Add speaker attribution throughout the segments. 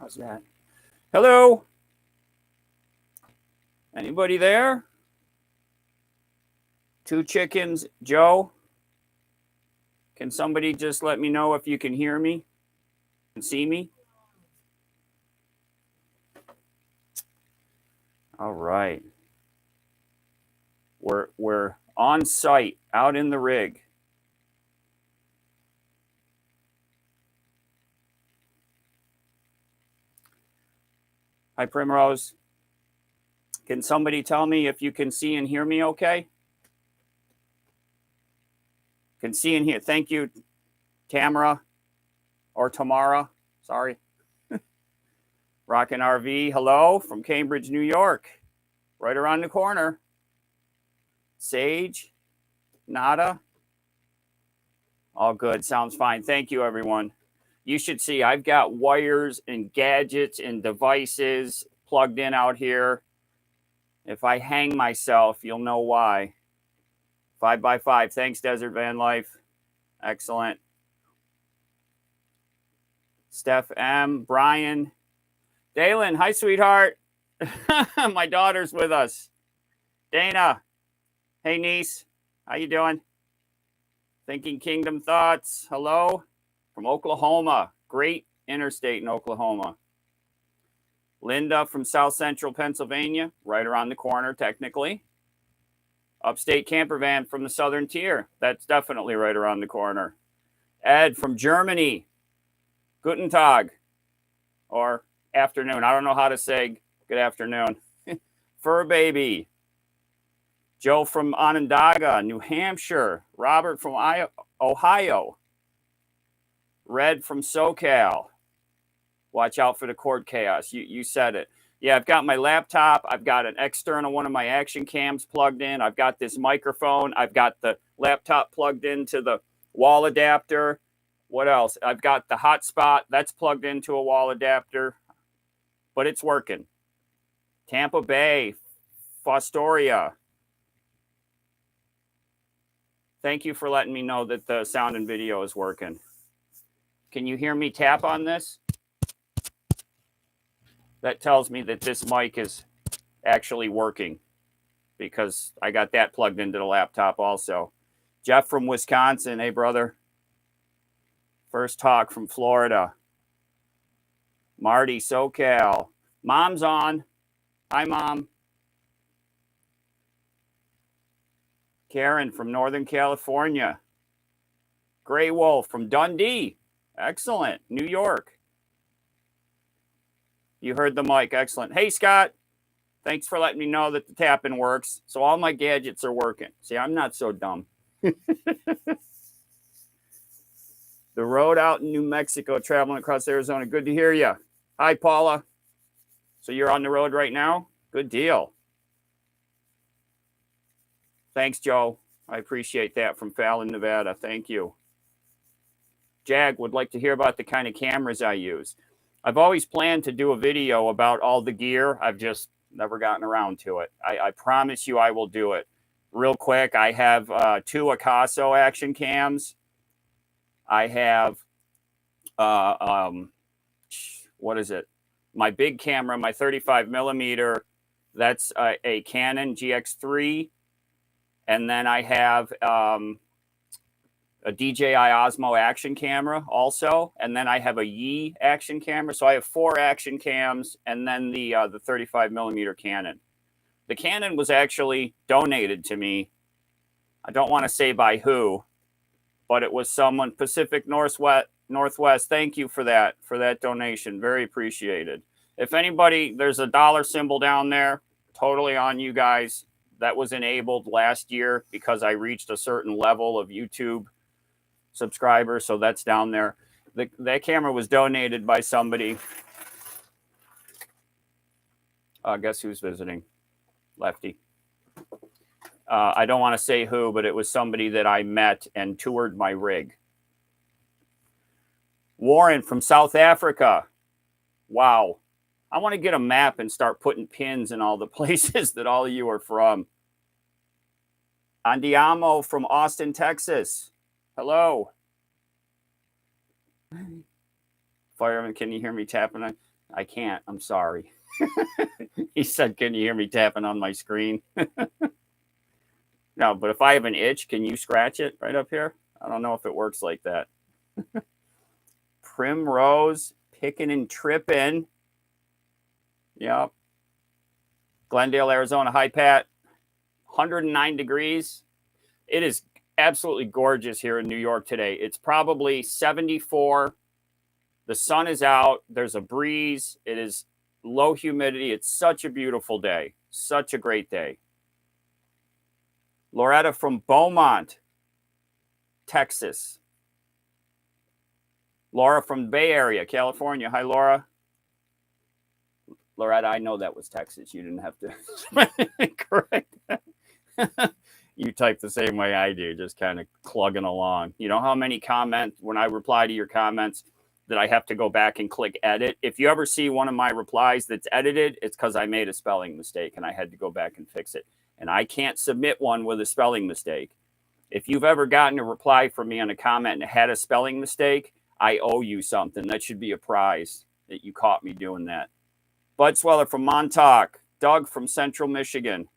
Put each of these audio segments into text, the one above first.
Speaker 1: How's that? Hello? Anybody there? Two chickens, Joe? Can somebody just let me know if you can hear me and see me? All right. We're on site, out in the rig. Hi, Primrose. Can somebody tell me if you can see and hear me okay? Can see and hear. Thank you, Tamara or Tamara. Sorry. Rockin' RV. Hello from Cambridge, New York. Right around the corner. Sage. Nada. All good. Sounds fine. Thank you, everyone. You should see I've got wires and gadgets and devices plugged in out here. If I hang myself, you'll know why. 5x5. Thanks, Desert Van Life. Excellent. Steph M. Brian. Dalen. Hi, sweetheart. My daughter's with us. Dana. Hey, niece. How you doing? Thinking Kingdom Thoughts. Hello. From Oklahoma. Great interstate in Oklahoma. Linda from South Central Pennsylvania. Right around the corner, technically. Upstate Camper Van from the Southern Tier. That's definitely right around the corner. Ed from Germany. Guten Tag. Or afternoon. I don't know how to say good afternoon. Fur Baby. Joe from Onondaga, New Hampshire. Robert from Ohio. Red from SoCal. Watch out for the cord chaos. You said it. Yeah, I've got my laptop. I've got an external one of my action cams plugged in. I've got this microphone. I've got the laptop plugged into the wall adapter. What else? I've got the hotspot. That's plugged into a wall adapter. But it's working. Tampa Bay. Fostoria. Thank you for letting me know that the sound and video is working. Can you hear me tap on this? That tells me that this mic is actually working because I got that plugged into the laptop also. Jeff from Wisconsin. Hey, brother. First talk from Florida. Marty, SoCal. Mom's on. Hi, Mom. Karen from Northern California. Gray Wolf from Dundee. Excellent. New York. You heard the mic. Excellent. Hey, Scott. Thanks for letting me know that the tapping works. So all my gadgets are working. See, I'm not so dumb. The road out in New Mexico, traveling across Arizona. Good to hear you. Hi, Paula. So you're on the road right now? Good deal. Thanks, Joe. I appreciate that from Fallon, Nevada. Thank you. Jag would like to hear about the kind of cameras I use. I've always planned to do a video about all the gear. I've just never gotten around to it. I promise you I will do it. Real quick, I have 2 Akaso action cams. I have, what is it? My big camera, my 35 millimeter. That's a Canon GX3. And then I have a DJI Osmo action camera also, and then I have a Yi action camera. So I have 4 action cams, and then the 35 millimeter Canon. The Canon was actually donated to me. I don't want to say by who, but it was someone, Pacific Northwest. Thank you for that donation. Very appreciated. If anybody, there's a dollar symbol down there. Totally on you guys. That was enabled last year because I reached a certain level of YouTube subscribers, so that's down there. That camera was donated by somebody. Guess who's visiting? Lefty. I don't want to say who, but it was somebody that I met and toured my rig. Warren from South Africa. Wow. I want to get a map and start putting pins in all the places that all of you are from. Andiamo from Austin, Texas. Hello. Fireman, can you hear me tapping? I can't. I'm sorry. He said, can you hear me tapping on my screen? No, but if I have an itch, can you scratch it right up here? I don't know if it works like that. Primrose, picking and tripping. Yep. Glendale, Arizona. Hi, Pat. 109 degrees. It is absolutely gorgeous here in New York today. It's probably 74. The sun is out. There's a breeze. It is low humidity. It's such a beautiful day. Such a great day. Loretta from Beaumont, Texas. Laura from the Bay Area, California. Hi, Laura. Loretta, I know that was Texas. You didn't have to correct that. You type the same way I do, just kind of clugging along. You know how many comments, when I reply to your comments, that I have to go back and click edit? If you ever see one of my replies that's edited, it's because I made a spelling mistake and I had to go back and fix it. And I can't submit one with a spelling mistake. If you've ever gotten a reply from me on a comment and had a spelling mistake, I owe you something. That should be a prize that you caught me doing that. Bud Sweller from Montauk. Doug from Central Michigan.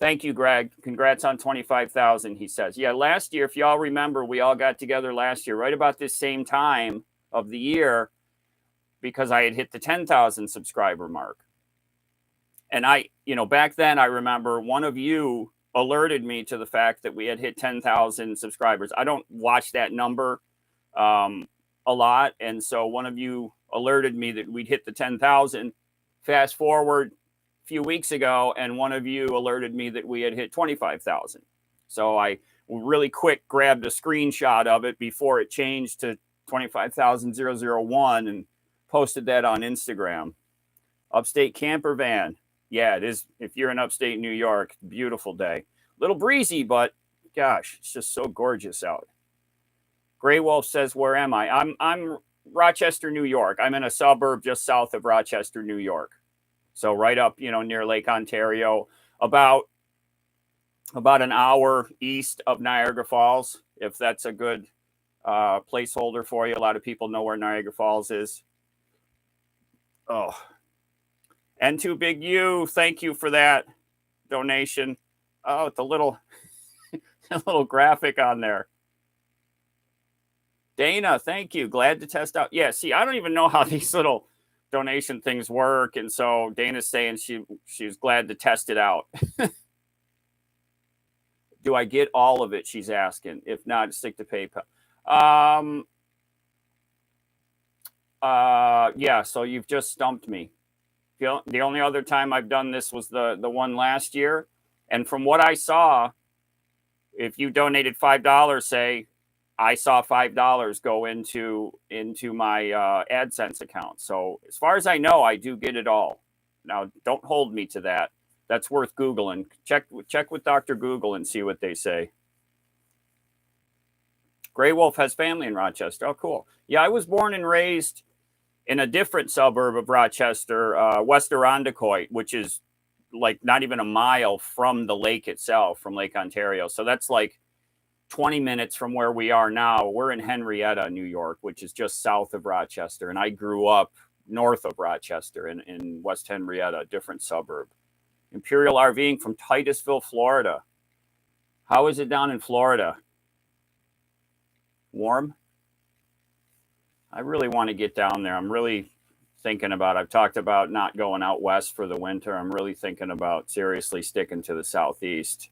Speaker 1: Thank you, Greg. Congrats on 25,000, he says. Yeah, last year, if y'all remember, we all got together last year, right about this same time of the year, because I had hit the 10,000 subscriber mark. And back then, I remember one of you alerted me to the fact that we had hit 10,000 subscribers. I don't watch that number a lot. And so one of you alerted me that we'd hit the 10,000. Fast forward a few weeks ago, and one of you alerted me that we had hit 25,000. So I really quick grabbed a screenshot of it before it changed to 25,001 and posted that on Instagram. Upstate camper van. Yeah, it is. If you're in upstate New York, beautiful day. A little breezy, but gosh, it's just so gorgeous out. Gray Wolf says, where am I? I'm Rochester, New York. I'm in a suburb just south of Rochester, New York. So right up, near Lake Ontario, about an hour east of Niagara Falls, if that's a good placeholder for you. A lot of people know where Niagara Falls is. Oh, N2 Big U, thank you for that donation. Oh, it's a little graphic on there. Dana, thank you. Glad to test out. Yeah, see, I don't even know how these little donation things work. And so Dana's saying she's glad to test it out. Do I get all of it? She's asking. If not, stick to PayPal. Yeah, so you've just stumped me. The only other time I've done this was the one last year. And from what I saw, if you donated $5, say, I saw $5 go into my AdSense account. So as far as I know, I do get it all. Now, don't hold me to that. That's worth Googling. Check with Dr. Google and see what they say. Gray Wolf has family in Rochester. Oh, cool. Yeah, I was born and raised in a different suburb of Rochester, West Irondequoit, which is like not even a mile from the lake itself, from Lake Ontario. So that's like 20 minutes from where we are now. We're in Henrietta, New York, which is just south of Rochester. And I grew up north of Rochester in West Henrietta, a different suburb. Imperial RVing from Titusville, Florida. How is it down in Florida? Warm? I really want to get down there. I'm really thinking about, I've talked about not going out west for the winter. I'm really thinking about seriously sticking to the southeast.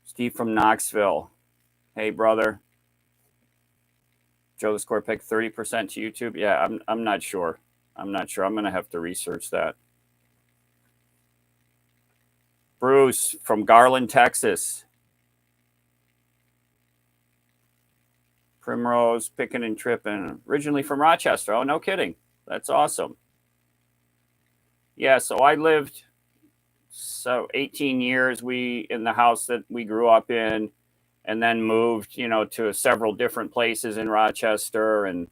Speaker 1: Steve from Knoxville. Hey, brother. Joe the Score picked 30% to YouTube. Yeah, I'm not sure. I'm going to have to research that. Bruce from Garland, Texas. Primrose, picking and tripping. Originally from Rochester. Oh, no kidding. That's awesome. Yeah, so I lived 18 years in the house that we grew up in, and then moved, to several different places in Rochester. And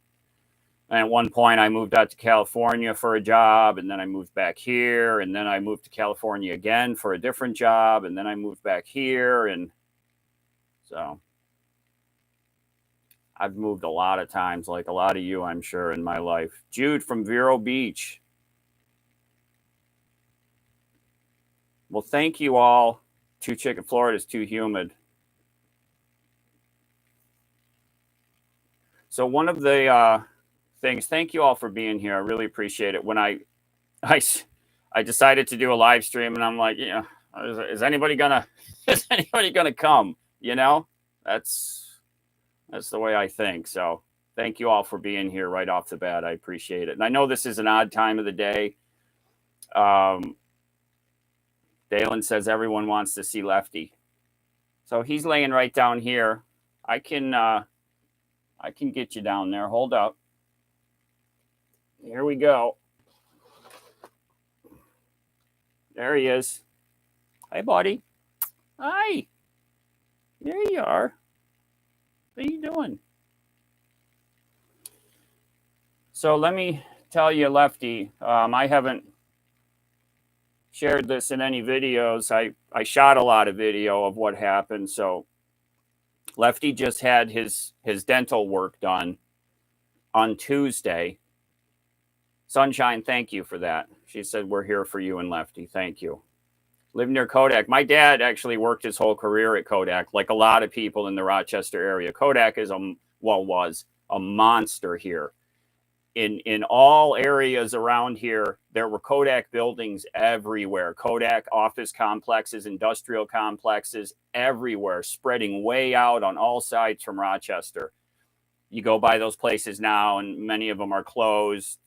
Speaker 1: at one point I moved out to California for a job, and then I moved back here, and then I moved to California again for a different job, and then I moved back here. And so I've moved a lot of times, like a lot of you, I'm sure, in my life. Jude from Vero Beach. Well, thank you all. Too chicken. Florida is too humid. So one of the things, thank you all for being here. I really appreciate it. When I decided to do a live stream, and I'm like, yeah, is anybody gonna come? You know, that's the way I think. So thank you all for being here right off the bat. I appreciate it. And I know this is an odd time of the day. Dalen says everyone wants to see Lefty. So he's laying right down here. I can get you down there. Hold up. Here we go. There he is. Hi, buddy. Hi. There you are. What are you doing? So let me tell you, Lefty, I haven't shared this in any videos. I shot a lot of video of what happened. So Lefty just had his dental work done on Tuesday. Sunshine, thank you for that. She said, we're here for you and Lefty. Thank you. Live near Kodak. My dad actually worked his whole career at Kodak, like a lot of people in the Rochester area. Kodak is was a monster here. In all areas around here, there were Kodak buildings everywhere. Kodak office complexes, industrial complexes everywhere, spreading way out on all sides from Rochester. You go by those places now, and many of them are closed,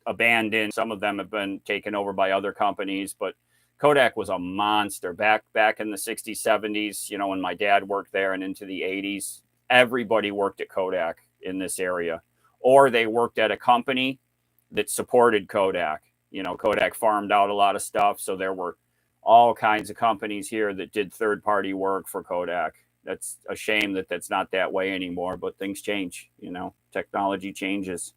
Speaker 1: abandoned. Some of them have been taken over by other companies, but Kodak was a monster back in the 60s, 70s, you know, when my dad worked there, and into the 80s. Everybody worked at Kodak in this area, or they worked at a company that supported Kodak. You know, Kodak farmed out a lot of stuff, so there were all kinds of companies here that did third-party work for Kodak. That's a shame that that's not that way anymore, but things change, you know, technology changes.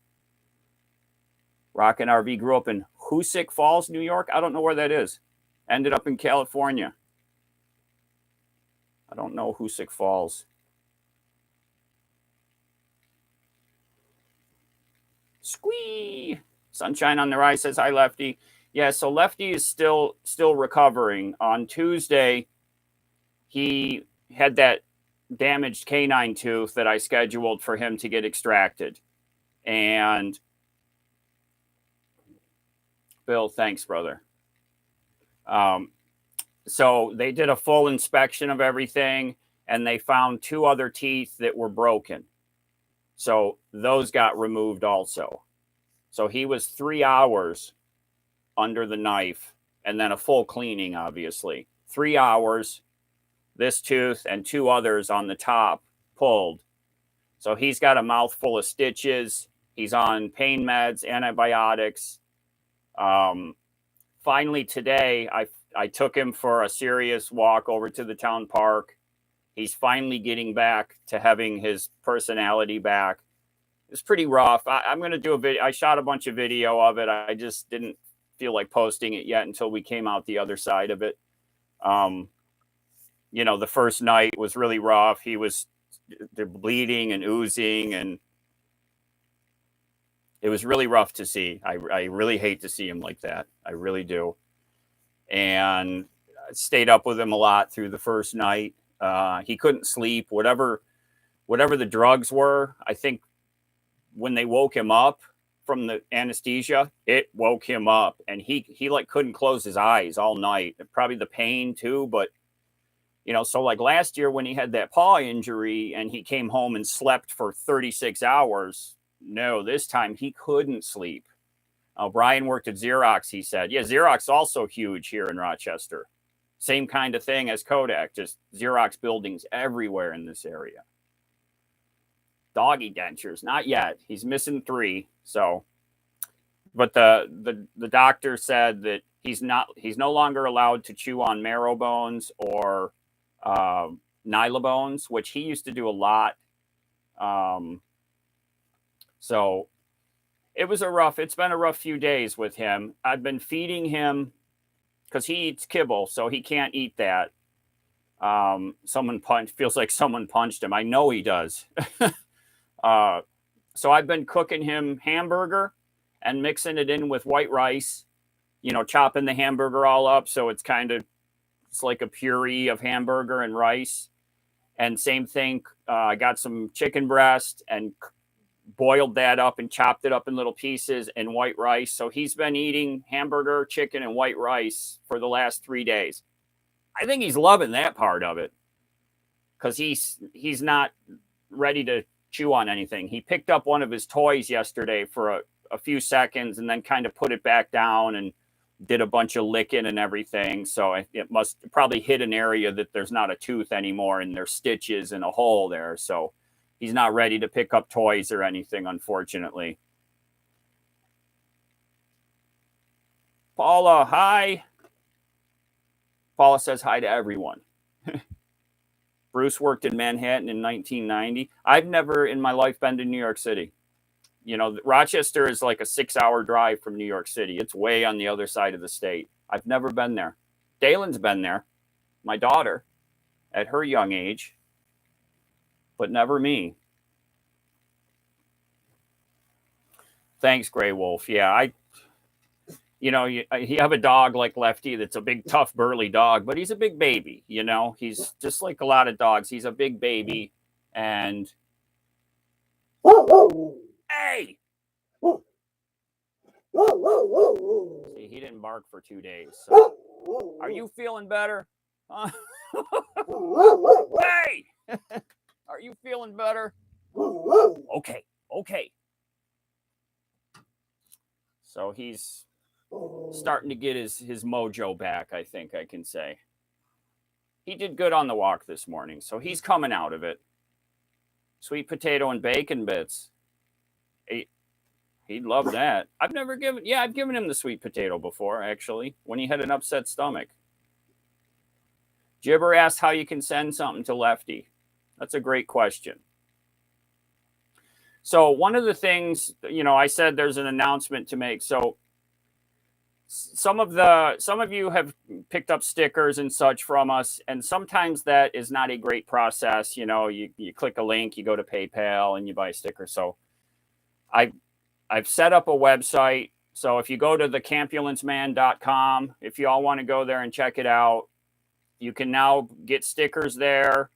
Speaker 1: Rockin' RV grew up in Hoosick Falls, New York. I don't know where that is. Ended up in California. I don't know Hoosick Falls. Squee! Sunshine on the Rise says, hi, Lefty. Yeah, so Lefty is still recovering. On Tuesday, he had that damaged canine tooth that I scheduled for him to get extracted. And Bill, thanks, brother. So they did a full inspection of everything, and they found 2 other teeth that were broken. So those got removed also. So he was 3 hours under the knife, and then a full cleaning, obviously. 3 hours, this tooth and 2 others on the top pulled. So he's got a mouthful of stitches. He's on pain meds, antibiotics. Finally today, I took him for a serious walk over to the town park. He's finally getting back to having his personality back. It's pretty rough. I'm going to do a video. I shot a bunch of video of it. I just didn't feel like posting it yet until we came out the other side of it. You know, the first night was really rough. He was bleeding and oozing, and it was really rough to see. I really hate to see him like that. I really do. And I stayed up with him a lot through the first night. He couldn't sleep. Whatever the drugs were, I think when they woke him up from the anesthesia, it woke him up, and he like couldn't close his eyes all night. Probably the pain too, but you know, so like last year when he had that paw injury and he came home and slept for 36 hours, no, this time he couldn't sleep. Brian worked at Xerox, he said. Yeah, Xerox also huge here in Rochester. Same kind of thing as Kodak, just Xerox buildings everywhere in this area. Doggy dentures, not yet. He's missing 3. So, but the doctor said that he's no longer allowed to chew on marrow bones or nyla bones, which he used to do a lot. So it's been a rough few days with him. I've been feeding him because he eats kibble, so he can't eat that. Feels like someone punched him. I know he does. So I've been cooking him hamburger and mixing it in with white rice, chopping the hamburger all up. So it's like a puree of hamburger and rice. And same thing, I got some chicken breast and boiled that up and chopped it up in little pieces and white rice. So he's been eating hamburger, chicken, and white rice for the last 3 days. I think he's loving that part of it because he's not ready to chew on anything. He picked up one of his toys yesterday for a few seconds and then kind of put it back down and did a bunch of licking and everything. So it must probably hit an area that there's not a tooth anymore and there's stitches and a hole there. So he's not ready to pick up toys or anything, unfortunately. Paula, hi. Paula says hi to everyone. Bruce worked in Manhattan in 1990. I've never in my life been to New York City. Rochester is like a 6-hour drive from New York City. It's way on the other side of the state. I've never been there. Dalen's been there, my daughter, at her young age, but never me. Thanks, Gray Wolf. Yeah, you have a dog like Lefty that's a big, tough, burly dog, but he's a big baby. He's just like a lot of dogs. He's a big baby, and hey, see, he didn't bark for 2 days. So. Are you feeling better? Hey, are you feeling better? Okay. So he's starting to get his mojo back, I think I can say. He did good on the walk this morning, so he's coming out of it. Sweet potato and bacon bits. He'd love that. I've given him the sweet potato before, actually, when he had an upset stomach. Jibber asked how you can send something to Lefty. That's a great question. So one of the things, I said there's an announcement to make. So some of you have picked up stickers and such from us, and sometimes that is not a great process. You click a link, you go to PayPal, and you buy a sticker. So I've set up a website. So if you go to thecampulancement.com, if you all want to go there and check it out, you can now get stickers there.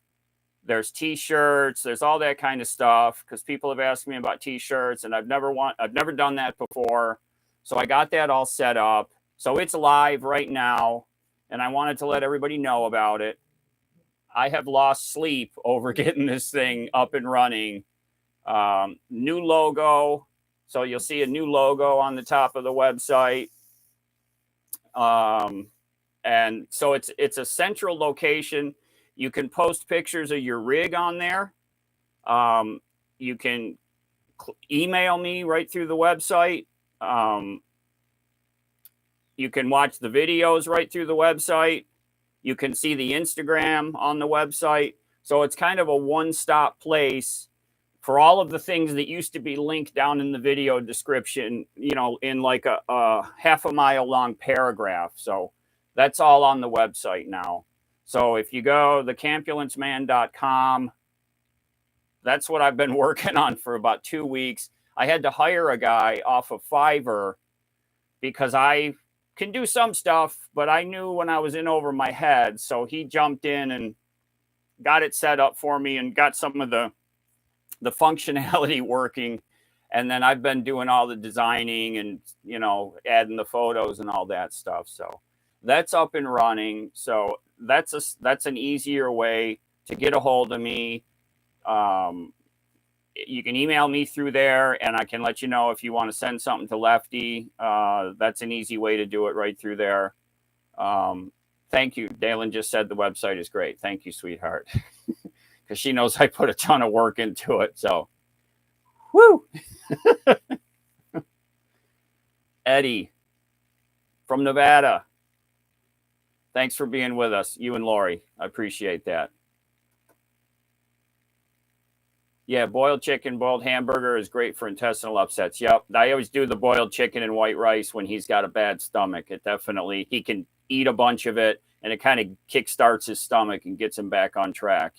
Speaker 1: There's t-shirts, there's all that kind of stuff because people have asked me about t-shirts and I've never done that before. So I got that all set up. So it's live right now and I wanted to let everybody know about it. I have lost sleep over getting this thing up and running. New logo. So you'll see a new logo on the top of the website. And so it's a central location. You can post pictures of your rig on there. You can email me right through the website. You can watch the videos right through the website. You can see the Instagram on the website. So it's kind of a one-stop place for all of the things that used to be linked down in the video description, in like a half a mile long paragraph. So that's all on the website now. So if you go thecampulancement.com, that's what I've been working on for about 2 weeks. I had to hire a guy off of Fiverr because I can do some stuff, but I knew when I was in over my head. So he jumped in and got it set up for me and got some of the functionality working. And then I've been doing all the designing and, adding the photos and all that stuff. So that's up and running. So that's an easier way to get a hold of me. You can email me through there and I can let you know if you want to send something to Lefty. That's an easy way to do it right through there. Thank you. Dalen just said the website is great. Thank you, sweetheart. Because she knows I put a ton of work into it. So, woo! Eddie from Nevada. Thanks for being with us, you and Lori. I appreciate that. Yeah, boiled chicken, boiled hamburger is great for intestinal upsets. Yep, I always do the boiled chicken and white rice when he's got a bad stomach. He can eat a bunch of it, and it kind of kickstarts his stomach and gets him back on track,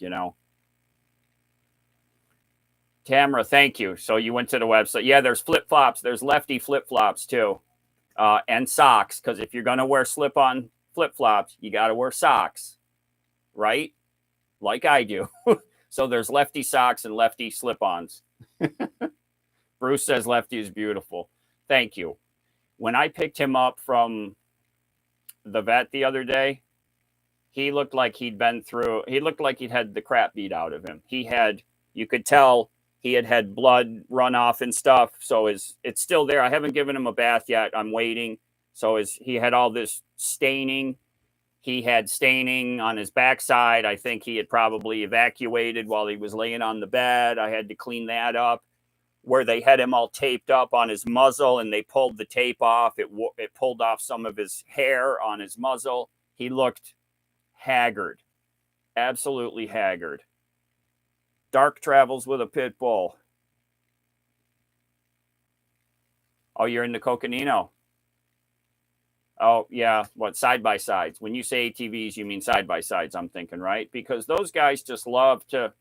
Speaker 1: Tamara, thank you. So you went to the website. Yeah, there's flip-flops. There's Lefty flip-flops too. And socks, because if you're going to wear slip-on flip-flops, you got to wear socks, right? Like I do. So there's Lefty socks and Lefty slip-ons. Bruce says Lefty is beautiful. Thank you. When I picked him up from the vet the other day, he looked like he looked like he'd had the crap beat out of him. You could tell he had blood run off and stuff. So it's still there. I haven't given him a bath yet. I'm waiting. So he had all this staining. He had staining on his backside. I think he had probably evacuated while he was laying on the bed. I had to clean that up. Where they had him all taped up on his muzzle and they pulled the tape off. It pulled off some of his hair on his muzzle. He looked haggard, absolutely haggard. Dark travels with a pit bull. Oh, you're in the Coconino. Oh, yeah. What, side-by-sides? When you say ATVs, you mean side-by-sides, I'm thinking, right? Because those guys just love to,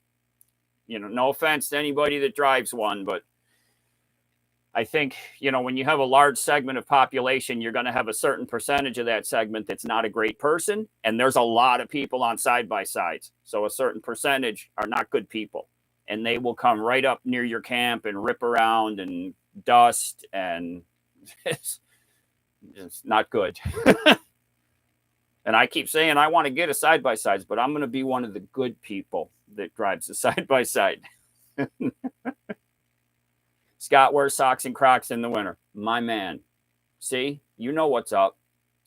Speaker 1: no offense to anybody that drives one, but I think, when you have a large segment of population, you're going to have a certain percentage of that segment that's not a great person. And there's a lot of people on side-by-sides. So a certain percentage are not good people. And they will come right up near your camp and rip around and dust. And it's not good. And I keep saying I want to get a side-by-sides, but I'm going to be one of the good people that drives a side-by-side. Scott wears socks and Crocs in the winter. My man. See, you know what's up.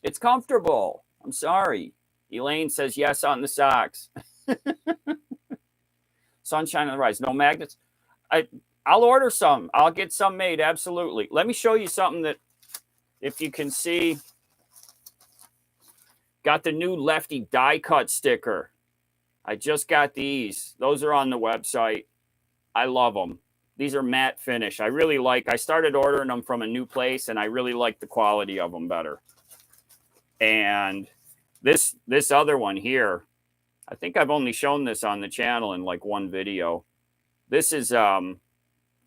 Speaker 1: It's comfortable. I'm sorry. Elaine says yes on the socks. Sunshine on the rise. No magnets. I'll order some. I'll get some made. Absolutely. Let me show you something that, if you can see, got the new Lefty die cut sticker. I just got these. Those are on the website. I love them. These are matte finish. I started ordering them from a new place and I really like the quality of them better. And this other one here, I think I've only shown this on the channel in like one video. This is on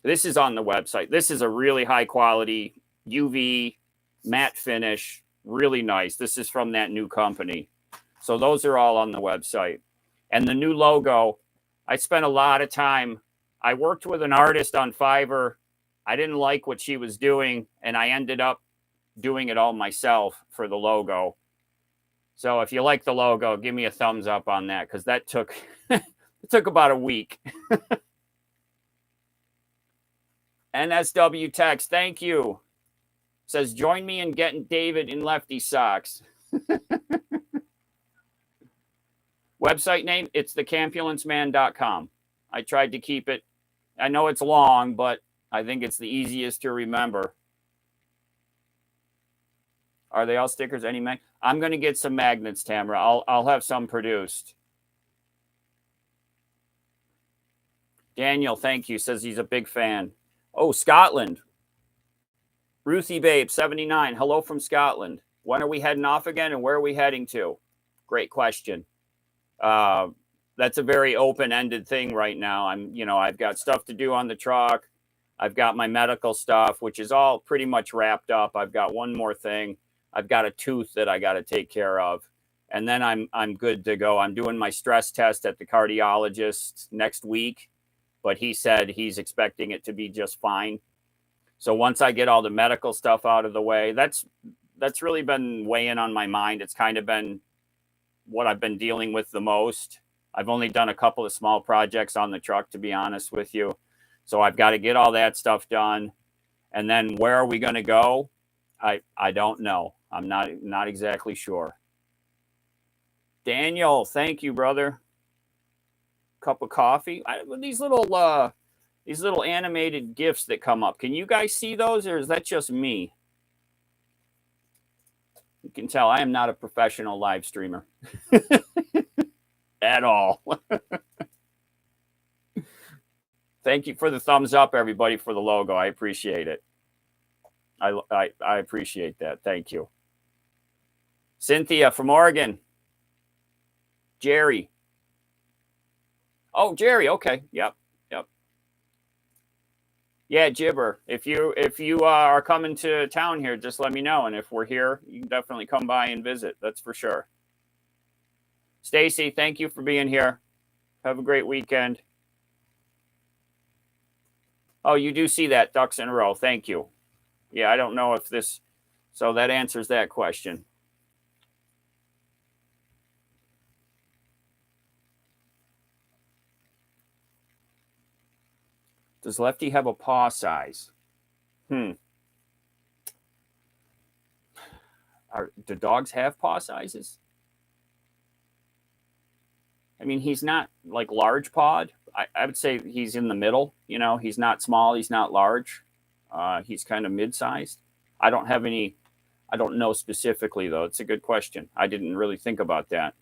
Speaker 1: the website. This is a really high quality UV matte finish, really nice. This is from that new company. So those are all on the website. And the new logo, I spent a lot of time. I worked with an artist on Fiverr. I didn't like what she was doing, and I ended up doing it all myself for the logo. So if you like the logo, give me a thumbs up on that, because that took it took about a week. NSW text, thank you. Says, join me in getting David in Lefty socks. Website name, it's thecampulancement.com. I tried to keep it. I know it's long, but I think it's the easiest to remember. Are they all stickers? Any mag? I'm going to get some magnets, Tamara. I'll have some produced. Daniel, thank you. Says he's a big fan. Oh, Scotland. Ruthie Babe, 79. Hello from Scotland. When are we heading off again, and where are we heading to? Great question. That's a very open-ended thing right now. I've got stuff to do on the truck. I've got my medical stuff, which is all pretty much wrapped up. I've got one more thing. I've got a tooth that I got to take care of. And then I'm good to go. I'm doing my stress test at the cardiologist next week, but he said he's expecting it to be just fine. So once I get all the medical stuff out of the way, that's really been weighing on my mind. It's kind of been what I've been dealing with the most. I've only done a couple of small projects on the truck, to be honest with you. So I've got to get all that stuff done. And then where are we going to go? I don't know. I'm not exactly sure. Daniel, thank you, brother. Cup of coffee. These little animated GIFs that come up. Can you guys see those, or is that just me? You can tell I am not a professional live streamer. At all. Thank you for the thumbs up, everybody, for the logo. I appreciate it. I appreciate that. Thank you. Cynthia from Oregon. Jerry. Oh, Jerry. Okay. Yep. Yeah, Gibber. If you are coming to town here, just let me know, and if we're here, you can definitely come by and visit. That's for sure. Stacy, thank you for being here. Have a great weekend. Oh, you do see that ducks in a row. Thank you. Yeah, I don't know if this, so that answers that question. Does Lefty have a paw size? Do dogs have paw sizes? I mean, he's not like large pawed. I would say he's in the middle. You know, he's not small, he's not large. He's kind of mid-sized. I don't have any. I don't know specifically though. It's a good question. I didn't really think about that.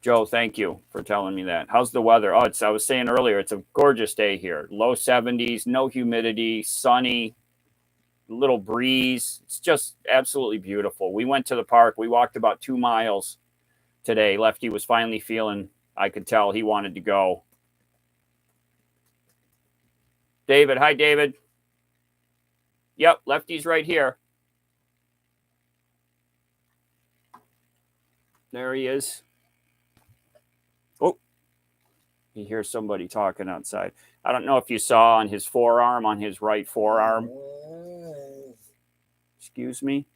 Speaker 1: Joe, thank you for telling me that. How's the weather? Oh, I was saying earlier, it's a gorgeous day here. Low 70s, no humidity, sunny, little breeze. It's just absolutely beautiful. We went to the park. We walked about 2 miles today. Lefty was finally feeling, I could tell he wanted to go. David, hi, David. Yep, Lefty's right here. There he is. Oh, he hears somebody talking outside. I don't know if you saw on his forearm, on his right forearm. Excuse me.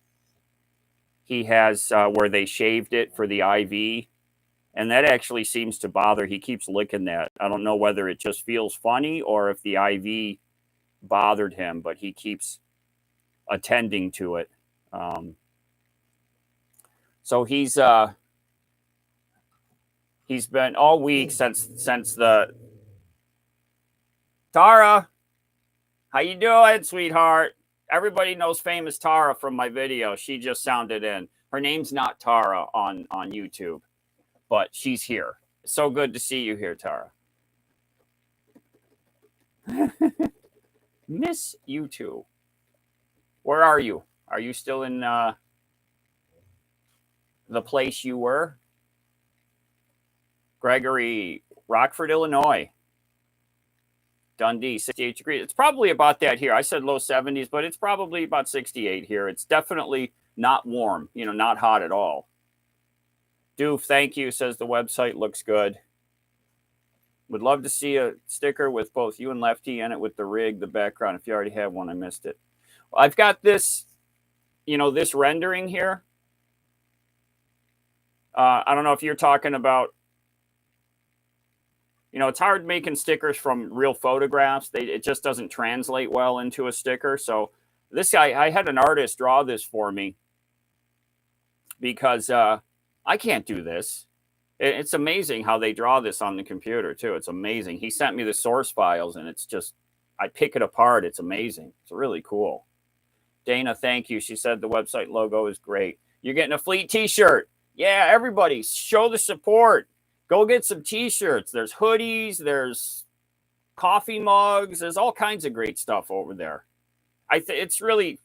Speaker 1: He has where they shaved it for the IV, and that actually seems to bother. He keeps licking that. I don't know whether it just feels funny or if the IV bothered him, but he keeps attending to it. So he's been all week since the Tara. How you doing, sweetheart? Everybody knows famous Tara from my video. She just sounded in. Her name's not Tara on YouTube, but she's here. So good to see you here, Tara. Miss you too. Where are you? Are you still in the place you were? Gregory, Rockford, Illinois. Dundee, 68 degrees. It's probably about that here. I said low 70s, but it's probably about 68 here. It's definitely not warm, not hot at all. Doof, thank you, says the website looks good. Would love to see a sticker with both you and Lefty in it with the rig, the background. If you already have one, I missed it. I've got this, this rendering here. I don't know if you're talking about, it's hard making stickers from real photographs. It just doesn't translate well into a sticker. So this guy, I had an artist draw this for me because I can't do this. It's amazing how they draw this on the computer too. It's amazing. He sent me the source files and it's just, I pick it apart. It's amazing. It's really cool. Dana, thank you. She said the website logo is great. You're getting a Fleet t-shirt. Yeah, everybody show the support. Go get some t-shirts. There's hoodies. There's coffee mugs. There's all kinds of great stuff over there. It's really,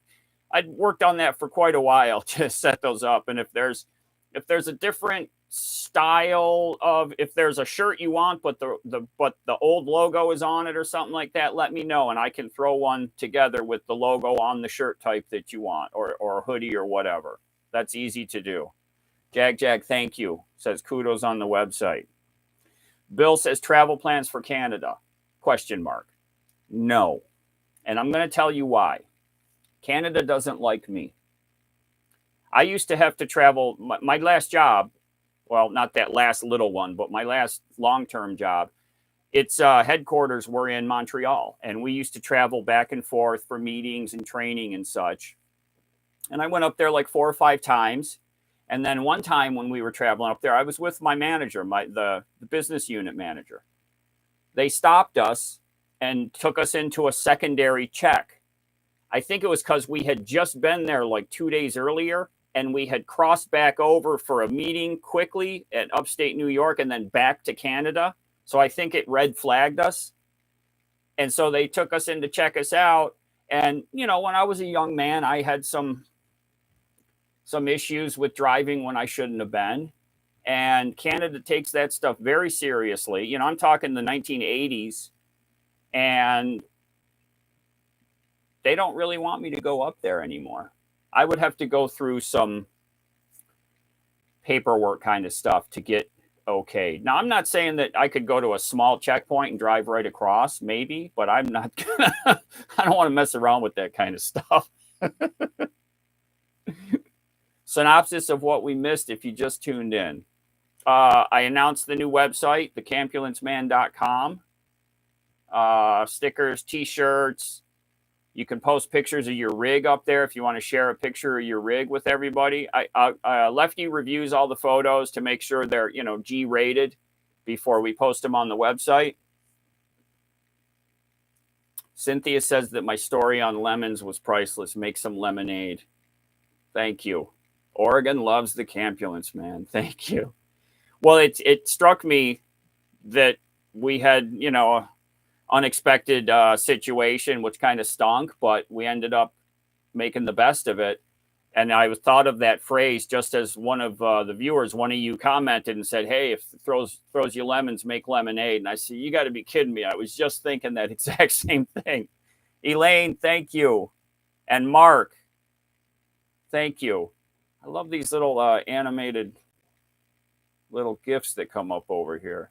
Speaker 1: I'd worked on that for quite a while to set those up. And if there's a different style of, if there's a shirt you want, but the old logo is on it or something like that, let me know. And I can throw one together with the logo on the shirt type that you want, or a hoodie or whatever. That's easy to do. Jag, thank you. Says kudos on the website. Bill says travel plans for Canada? ? No. And I'm going to tell you why. Canada doesn't like me. I used to have to travel. My last job, well, not that last little one, but my last long-term job, its headquarters were in Montreal. And we used to travel back and forth for meetings and training and such. And I went up there like 4 or 5 times. And then one time when we were traveling up there, I was with my manager, the business unit manager. They stopped us and took us into a secondary check. I think it was because we had just been there like 2 days earlier, and we had crossed back over for a meeting quickly at upstate New York and then back to Canada. So I think it red flagged us. And so they took us in to check us out. And, when I was a young man, I had some issues with driving when I shouldn't have been. And Canada takes that stuff very seriously. You know, I'm talking the 1980s, and they don't really want me to go up there anymore. I would have to go through some paperwork kind of stuff to get okay. Now, I'm not saying that I could go to a small checkpoint and drive right across, maybe, but I'm not gonna, I don't want to mess around with that kind of stuff. Synopsis of what we missed if you just tuned in. I announced the new website, thecampulanceman.com. Stickers, t-shirts. You can post pictures of your rig up there if you want to share a picture of your rig with everybody. Lefty reviews all the photos to make sure they're, you know, G-rated before we post them on the website. Cynthia says that my story on lemons was priceless. Make some lemonade. Thank you. Oregon loves the Campulance, man. Thank you. Well, it struck me that we had, you know, unexpected situation, which kind of stunk, but we ended up making the best of it. And I thought of that phrase just as one of the viewers, one of you commented and said, hey, if it throws you lemons, make lemonade. And I said, you got to be kidding me. I was just thinking that exact same thing. Elaine, thank you. And Mark, thank you. I love these little animated little gifts that come up over here.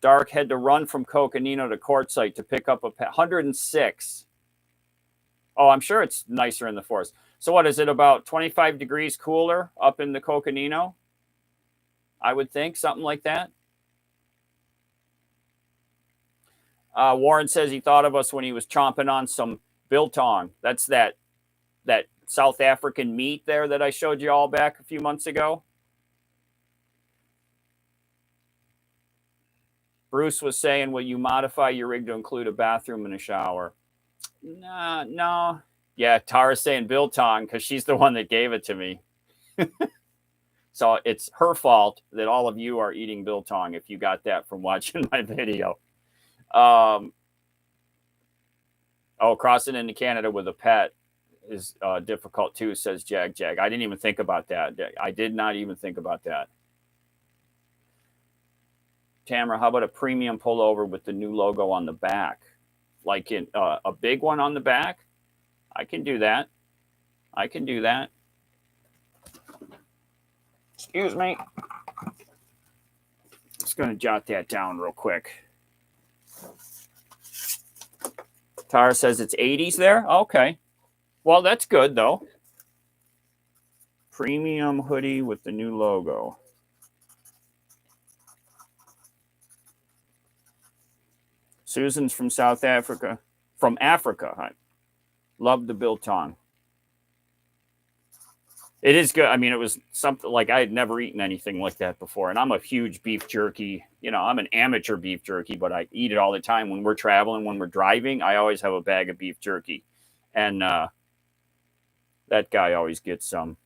Speaker 1: Dark had to run from Coconino to Quartzsite to pick up a 106. Oh, I'm sure it's nicer in the forest. So what is it, about 25 degrees cooler up in the Coconino? I would think something like that. Warren says he thought of us when he was chomping on some biltong. That's that South African meat there that I showed you all back a few months ago. Bruce was saying, will you modify your rig to include a bathroom and a shower? No. Yeah, Tara's saying biltong because she's the one that gave it to me. So it's her fault that all of you are eating biltong if you got that from watching my video. Crossing into Canada with a pet is difficult too, says Jag. I didn't even think about that. I did not even think about that. Tamara, how about a premium pullover with the new logo on the back? Like in a big one on the back? I can do that. Excuse me. Just going to jot that down real quick. Tara says it's 80s there? Okay. Well, that's good, though. Premium hoodie with the new logo. Susan's from South Africa. From Africa. I love the biltong. It is good. I mean, it was something like I had never eaten anything like that before. And I'm a huge beef jerky. You know, I'm an amateur beef jerky, but I eat it all the time. When we're traveling, when we're driving, I always have a bag of beef jerky. And that guy always gets some.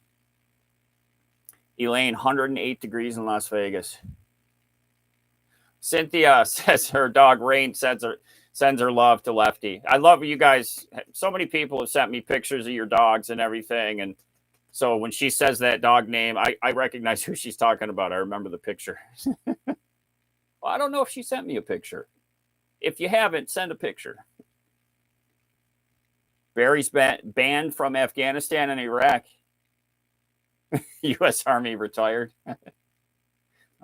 Speaker 1: Elaine, 108 degrees in Las Vegas. Cynthia says her dog Rain sends her love to Lefty. I love you guys. So many people have sent me pictures of your dogs and everything. And so when she says that dog name, I recognize who she's talking about. I remember the picture. Well, I don't know if she sent me a picture. If you haven't, send a picture. Barry's banned from Afghanistan and Iraq. U.S. Army retired. I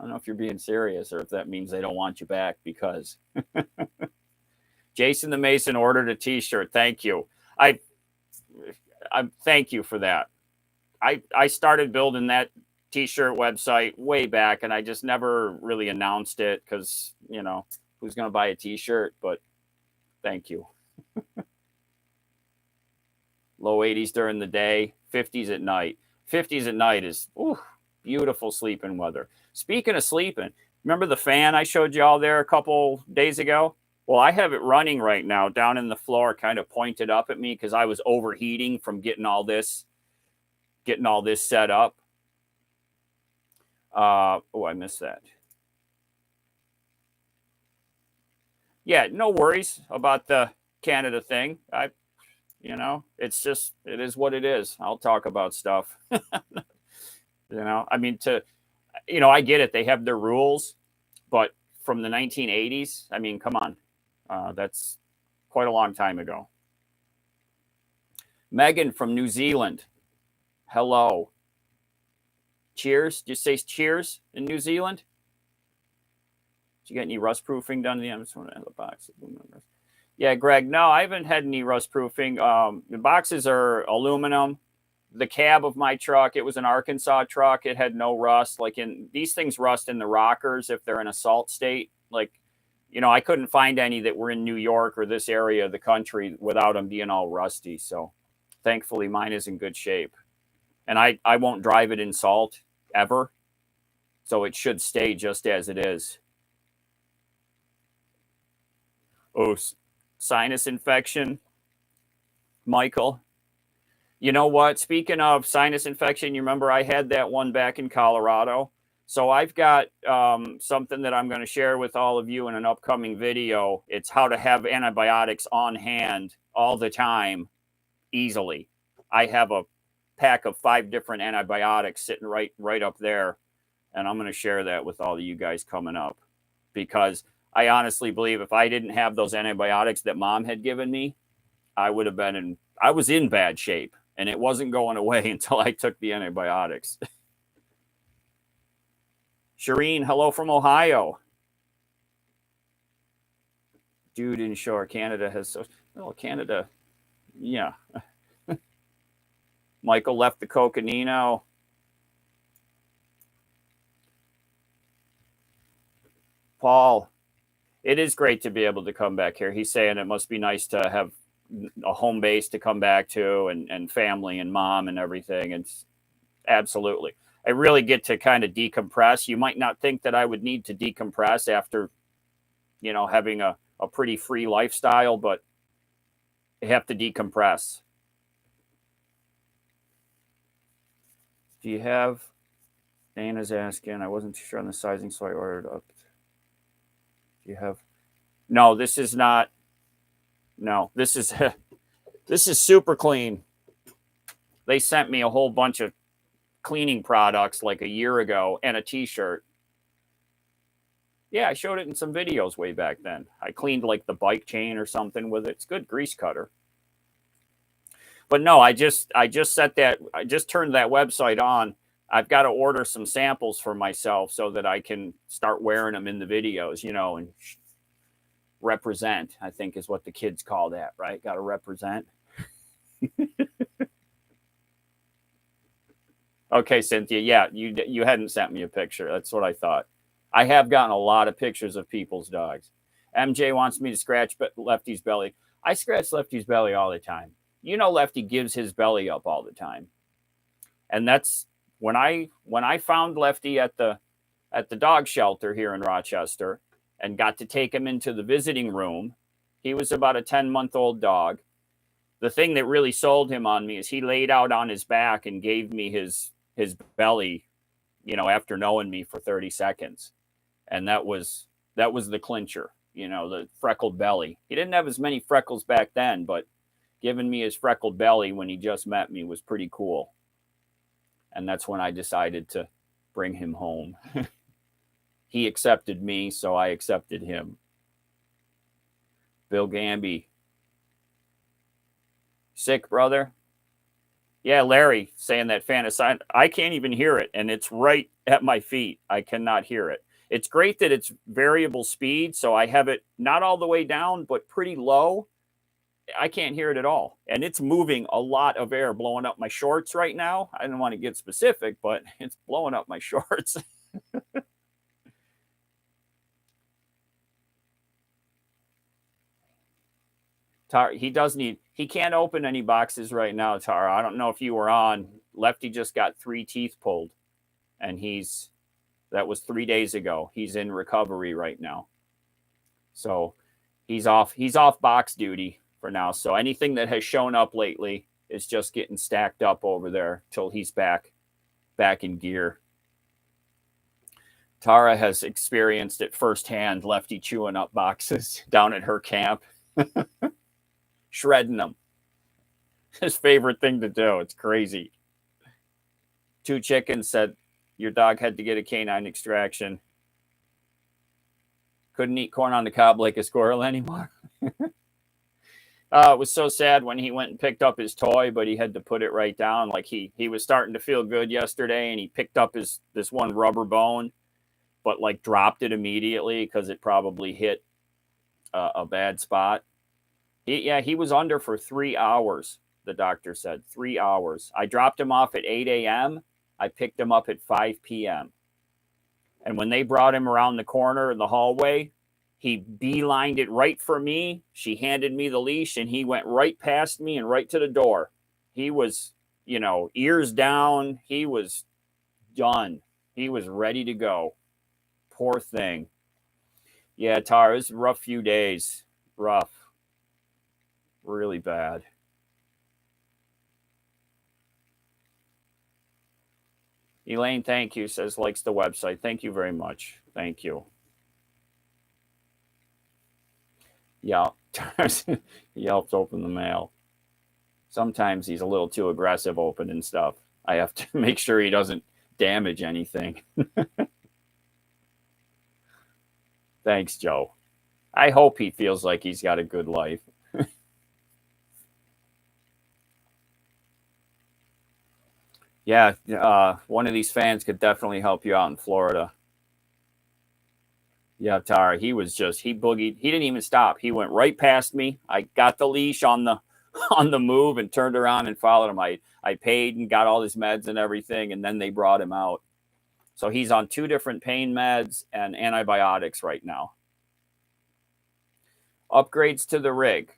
Speaker 1: don't know if you're being serious or if that means they don't want you back because Jason the Mason ordered a t-shirt. Thank you. I thank you for that. I started building that t-shirt website way back and I just never really announced it because, you know, who's going to buy a t-shirt? But thank you. Low 80s during the day, 50s at night. 50s at night is beautiful sleeping weather. Speaking of sleeping, remember the fan I showed you all there a couple days ago? Well, I have it running right now down in the floor, kind of pointed up at me because I was overheating from getting all this set up. I missed that. Yeah, no worries about the Canada thing. You know, it's just, it is what it is. I'll talk about stuff. You know, I mean, I get it. They have their rules, but from the 1980s, I mean, come on. That's quite a long time ago. Megan from New Zealand. Hello. Cheers. Did you say cheers in New Zealand? Did you get any rust proofing done? Yeah, I'm just want to have a box. Yeah, Greg. No, I haven't had any rust proofing. The boxes are aluminum. The cab of my truck, it was an Arkansas truck. It had no rust. Like these things rust in the rockers if they're in a salt state. Like, I couldn't find any that were in New York or this area of the country without them being all rusty. So thankfully mine is in good shape. And I won't drive it in salt ever. So it should stay just as it is. Oh, sinus infection. Michael. You know what? Speaking of sinus infection, you remember I had that one back in Colorado. So I've got something that I'm going to share with all of you in an upcoming video. It's how to have antibiotics on hand all the time easily. I have a pack of 5 different antibiotics sitting right up there. And I'm going to share that with all of you guys coming up. Because I honestly believe if I didn't have those antibiotics that Mom had given me, I was in bad shape. And it wasn't going away until I took the antibiotics. Shireen, hello from Ohio. Dude in shore, Canada has Canada, yeah. Michael left the Coconino. Paul, it is great to be able to come back here. He's saying it must be nice to have a home base to come back to and family and Mom and everything. It's absolutely. I really get to kind of decompress. You might not think that I would need to decompress after, having a pretty free lifestyle, but I have to decompress. Do you have, Dana's asking, I wasn't too sure on the sizing, so I ordered up. Do you have, no, this is not. No, this is super clean. They sent me a whole bunch of cleaning products like a year ago and a t-shirt. Yeah, I showed it in some videos way back then. I cleaned like the bike chain or something with it. It's good grease cutter. But no, I just turned that website on. I've got to order some samples for myself so that I can start wearing them in the videos, and represent, I think is what the kids call that, right? Got to represent. Okay, Cynthia. Yeah, you hadn't sent me a picture. That's what I thought. I have gotten a lot of pictures of people's dogs. MJ wants me to scratch Lefty's belly. I scratch Lefty's belly all the time. Lefty gives his belly up all the time. And that's when I found Lefty at the dog shelter here in Rochester and got to take him into the visiting room. He was about a 10-month-old dog. The thing that really sold him on me is he laid out on his back and gave me his belly, after knowing me for 30 seconds. And that was the clincher, the freckled belly. He didn't have as many freckles back then, but giving me his freckled belly when he just met me was pretty cool. And that's when I decided to bring him home. He accepted me, so I accepted him. Bill Gamby. Sick, brother? Yeah, Larry saying that fantasy. I can't even hear it, and it's right at my feet. I cannot hear it. It's great that it's variable speed, so I have it not all the way down, but pretty low. I can't hear it at all. And it's moving a lot of air, blowing up my shorts right now. I don't want to get specific, but it's blowing up my shorts. Tara, he can't open any boxes right now, Tara. I don't know if you were on. Lefty just got 3 teeth pulled, and that was 3 days ago. He's in recovery right now. So he's off box duty for now. So anything that has shown up lately is just getting stacked up over there till he's back in gear. Tara has experienced it firsthand, Lefty chewing up boxes down at her camp. Shredding them. His favorite thing to do. It's crazy. 2 Chickens said Your dog had to get a canine extraction. Couldn't eat corn on the cob like a squirrel anymore. It was so sad when he went and picked up his toy, but he had to put it right down. Like he was starting to feel good yesterday, and he picked up this one rubber bone, but like dropped it immediately because it probably hit a bad spot. He was under for 3 hours. The doctor said 3 hours. I dropped him off at 8 a.m. I picked him up at 5 p.m. And when they brought him around the corner in the hallway, he beelined it right for me. She handed me the leash, and he went right past me and right to the door. He was, ears down. He was done. He was ready to go. Poor thing. Yeah, Tara, it was a rough few days. Rough. Really bad. Elaine, thank you, says likes the website. Thank you very much. Thank you. Yeah, he helps open the mail. Sometimes he's a little too aggressive opening stuff. I have to make sure he doesn't damage anything. Thanks, Joe. I hope he feels like he's got a good life. Yeah, one of these fans could definitely help you out in Florida. Yeah, Tara, he boogied. He didn't even stop. He went right past me. I got the leash on the move and turned around and followed him. I paid and got all his meds and everything, and then they brought him out. So he's on 2 different pain meds and antibiotics right now. Upgrades to the rig.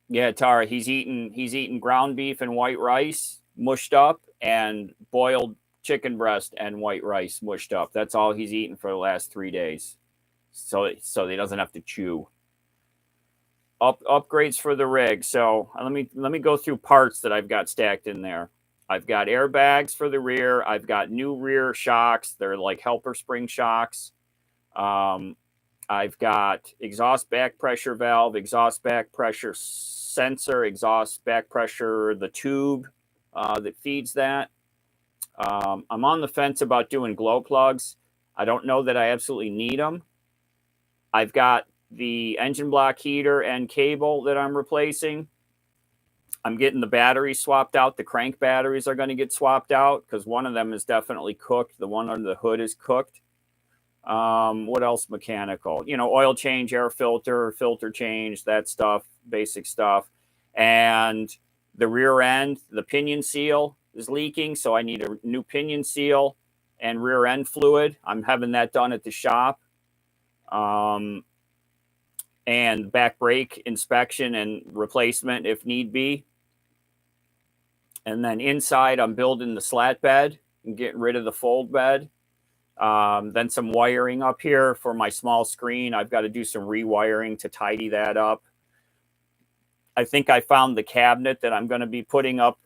Speaker 1: Yeah, Tara, he's eating ground beef and white rice mushed up, and boiled chicken breast and white rice mushed up. That's all he's eaten for the last 3 days. So he doesn't have to chew. Upgrades for the rig. So let me go through parts that I've got stacked in there. I've got airbags for the rear. I've got new rear shocks. They're like helper spring shocks. I've got exhaust back pressure valve, exhaust back pressure sensor, exhaust back pressure, the tube that feeds that. I'm on the fence about doing glow plugs. I don't know that I absolutely need them. I've got the engine block heater and cable that I'm replacing. I'm getting the batteries swapped out. The crank batteries are going to get swapped out because one of them is definitely cooked. The one under the hood is cooked. What else mechanical? Oil change, air filter change, that stuff, basic stuff. And the rear end, the pinion seal is leaking, so I need a new pinion seal and rear end fluid. I'm having that done at the shop. And back brake inspection and replacement if need be. And then inside, I'm building the slat bed and getting rid of the fold bed. Then some wiring up here for my small screen. I've got to do some rewiring to tidy that up. I think I found the cabinet that I'm going to be putting up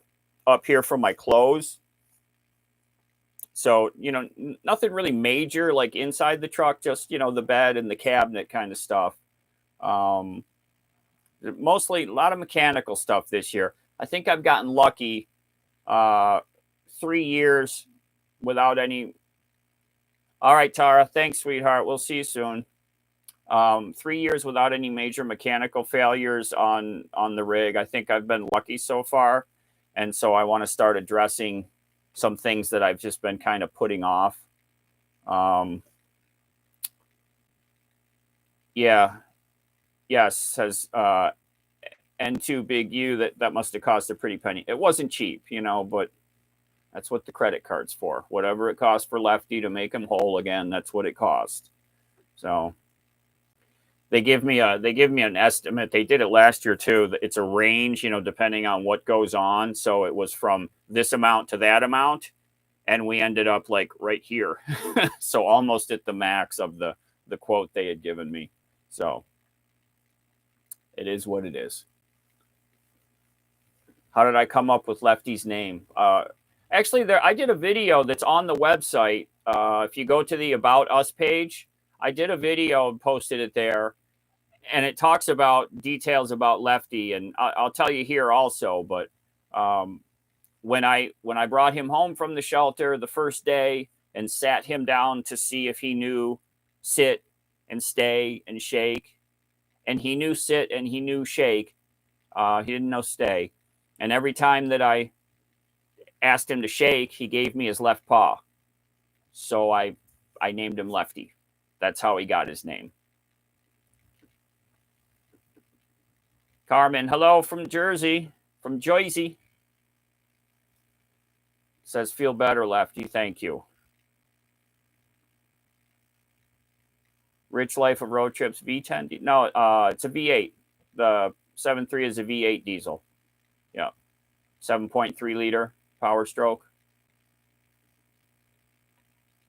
Speaker 1: here for my clothes. So, nothing really major like inside the truck, just, the bed and the cabinet kind of stuff. Mostly a lot of mechanical stuff this year. I think I've gotten lucky 3 years without any. All right, Tara. Thanks, sweetheart. We'll see you soon. 3 years without any major mechanical failures on the rig. I think I've been lucky so far. And so I want to start addressing some things that I've just been kind of putting off. Yeah. Yes, says N2 Big U. That must have cost a pretty penny. It wasn't cheap, but that's what the credit card's for. Whatever it costs for Lefty to make him whole again, that's what it cost. So they give me an estimate. They did it last year too. It's a range, depending on what goes on. So it was from this amount to that amount, and we ended up like right here. So almost at the max of the quote they had given me. So it is what it is. How did I come up with Lefty's name? Actually, I did a video that's on the website. If you go to the About Us page, I did a video and posted it there. And it talks about details about Lefty. And I'll tell you here also, but when I brought him home from the shelter the first day and sat him down to see if he knew sit and stay and shake, and he knew sit and he knew shake, he didn't know stay. And every time that I asked him to shake, he gave me his left paw. So I named him Lefty. That's how he got his name. Carmen, hello from Jersey, from Jersey. Says, feel better, Lefty. Thank you. Rich Life of Road Trips V10. No, it's a V8. The 7.3 is a V8 diesel. Yeah. 7.3 liter power stroke.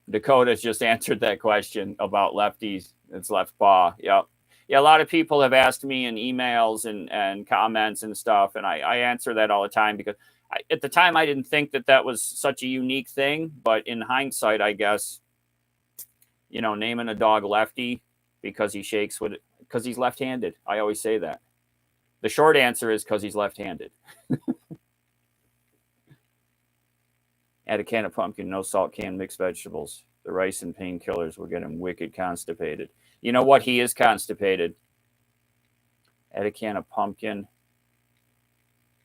Speaker 1: Dakota's just answered that question about Lefty's. It's left paw. Yep. Yeah, a lot of people have asked me in emails and comments and stuff, and I answer that all the time because at the time I didn't think that was such a unique thing, but in hindsight, I guess, naming a dog Lefty because he shakes with it, because he's left-handed. I always say that. The short answer is because he's left-handed. Add a can of pumpkin, no salt, canned mixed vegetables. The rice and painkillers will get him wicked constipated. You know what? He is constipated. Add a can of pumpkin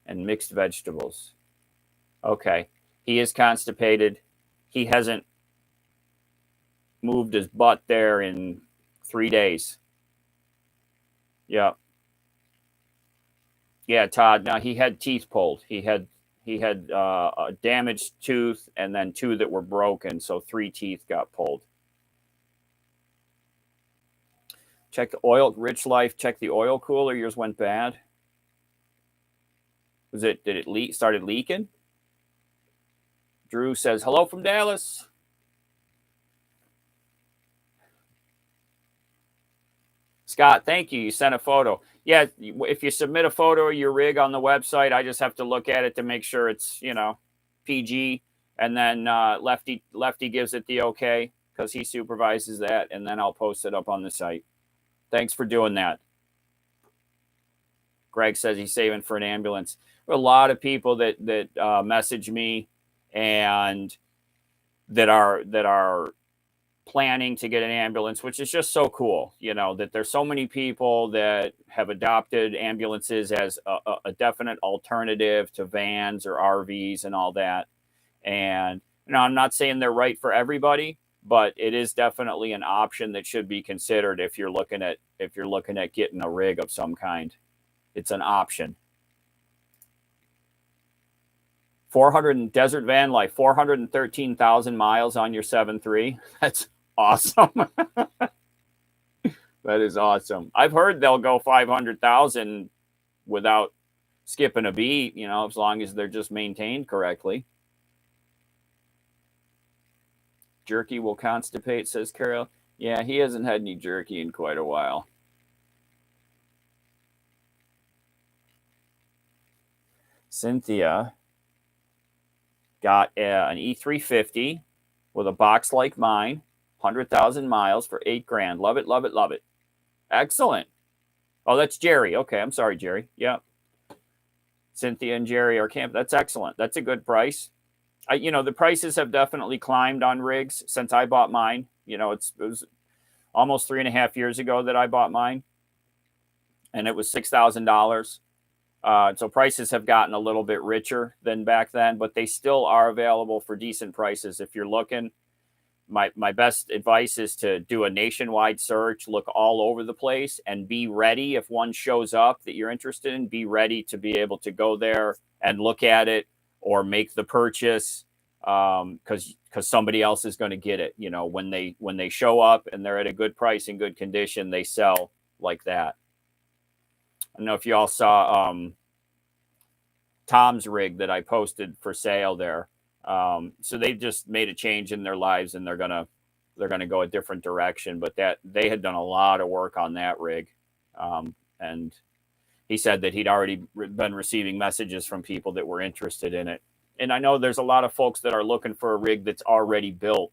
Speaker 1: and mixed vegetables. Okay. He is constipated. He hasn't moved his butt there in 3 days. Yeah. Yeah, Todd. Now, he had teeth pulled. He had a damaged tooth and then 2 that were broken. So 3 teeth got pulled. Check the oil, Rich Life. Check the oil cooler. Yours went bad. Did it leak? Started leaking? Drew says, hello from Dallas. Scott, thank you. You sent a photo. Yeah, if you submit a photo of your rig on the website, I just have to look at it to make sure it's, PG. And then Lefty gives it the okay because he supervises that. And then I'll post it up on the site. Thanks for doing that. Greg says he's saving for an ambulance. There are a lot of people that message me and that are planning to get an ambulance, which is just so cool, that there's so many people that have adopted ambulances as a definite alternative to vans or RVs and all that. And I'm not saying they're right for everybody, but it is definitely an option that should be considered if you're looking at getting a rig of some kind. It's an option. 400 desert van life, 413,000 miles on your 7.3. That's awesome. That is awesome. I've heard they'll go 500,000 without skipping a beat, as long as they're just maintained correctly. Jerky will constipate, says Carol. Yeah, he hasn't had any jerky in quite a while. Cynthia got an E350 with a box like mine, 100,000 miles for $8,000. Love it, love it, love it. Excellent. Oh, that's Jerry. Okay, I'm sorry, Jerry. Yeah. Cynthia and Jerry are camp. That's excellent. That's a good price. The prices have definitely climbed on rigs since I bought mine. It was almost 3.5 years ago that I bought mine, and it was $6,000. So prices have gotten a little bit richer than back then, but they still are available for decent prices. If you're looking, my best advice is to do a nationwide search, look all over the place, and be ready if one shows up that you're interested in. Be ready to be able to go there and look at it or make the purchase because somebody else is going to get it. When they show up and they're at a good price and good condition, they sell like that. I don't know if you all saw Tom's rig that I posted for sale there. So they just made a change in their lives and they're gonna go a different direction. But that they had done a lot of work on that rig, and he said that he'd already been receiving messages from people that were interested in it. And I know there's a lot of folks that are looking for a rig that's already built,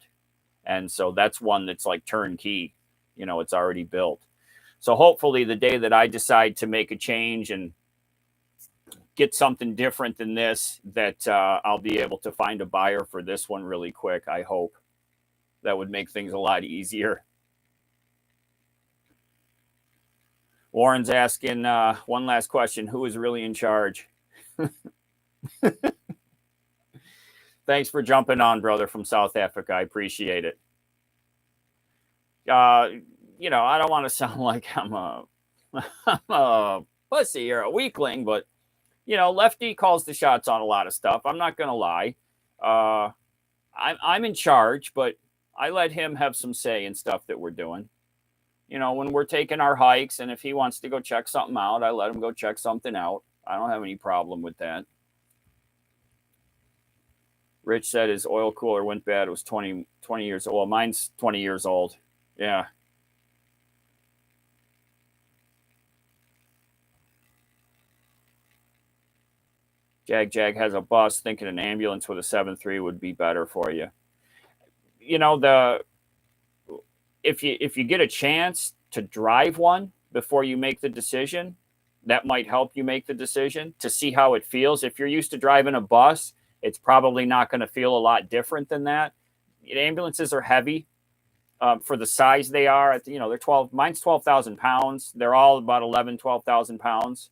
Speaker 1: and so that's one that's like turnkey. It's already built. So hopefully the day that I decide to make a change and get something different than this, that I'll be able to find a buyer for this one really quick. I hope that would make things a lot easier. Warren's asking one last question. Who is really in charge? Thanks for jumping on, brother, from South Africa. I appreciate it. I don't want to sound like I'm a pussy or a weakling, but, Lefty calls the shots on a lot of stuff. I'm not going to lie. I'm in charge, but I let him have some say in stuff that we're doing. When we're taking our hikes, and if he wants to go check something out, I let him go check something out. I don't have any problem with that. Rich said his oil cooler went bad. It was 20 years old. Well, mine's 20 years old. Yeah. Jag has a bus, thinking an ambulance with a 7.3 would be better for you. If you get a chance to drive one before you make the decision, that might help you make the decision to see how it feels. If you're used to driving a bus, it's probably not going to feel a lot different than that. Ambulances are heavy for the size they are. They're 12. Mine's 12,000 pounds. They're all about 11, 12,000 pounds.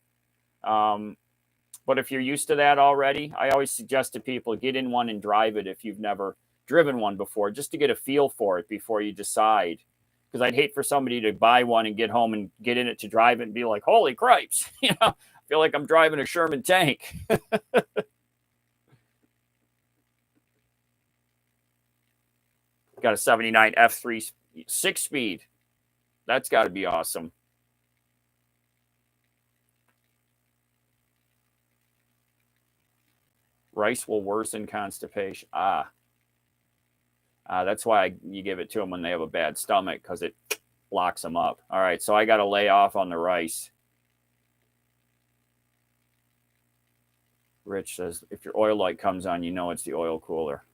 Speaker 1: But if you're used to that already, I always suggest to people, get in one and drive it if you've never driven one before, just to get a feel for it before you decide. Because I'd hate for somebody to buy one and get home and get in it to drive it and be like, holy cripes, I feel like I'm driving a Sherman tank. Got a 79 F3 6-speed. That's got to be awesome. Rice will worsen constipation. That's why you give it to them when they have a bad stomach, because it locks them up. All right, so I got to lay off on the rice. Rich says, if your oil light comes on, it's the oil cooler.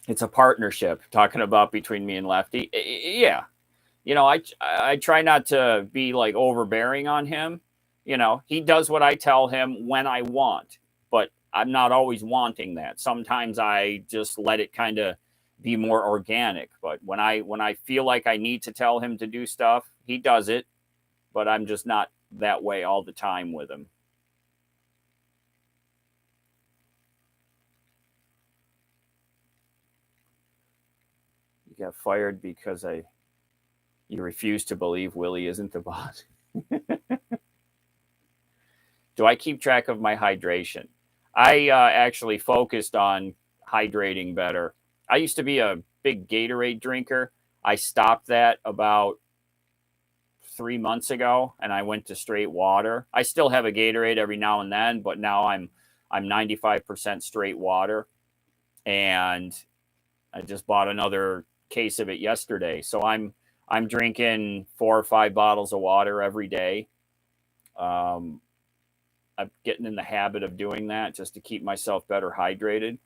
Speaker 1: It's a partnership, talking about between me and Lefty. Yeah. I try not to be like overbearing on him. He does what I tell him when I want, but I'm not always wanting that. Sometimes I just let it kind of be more organic. But when I feel like I need to tell him to do stuff, he does it, but I'm just not that way all the time with him. You got fired because you refuse to believe Willie isn't the boss. Do I keep track of my hydration? I actually focused on hydrating better. I used to be a big Gatorade drinker. I stopped that about 3 months ago, and I went to straight water. I still have a Gatorade every now and then, but now I'm 95% straight water, and I just bought another case of it yesterday. So I'm drinking 4 or 5 bottles of water every day. I'm getting in the habit of doing that just to keep myself better hydrated,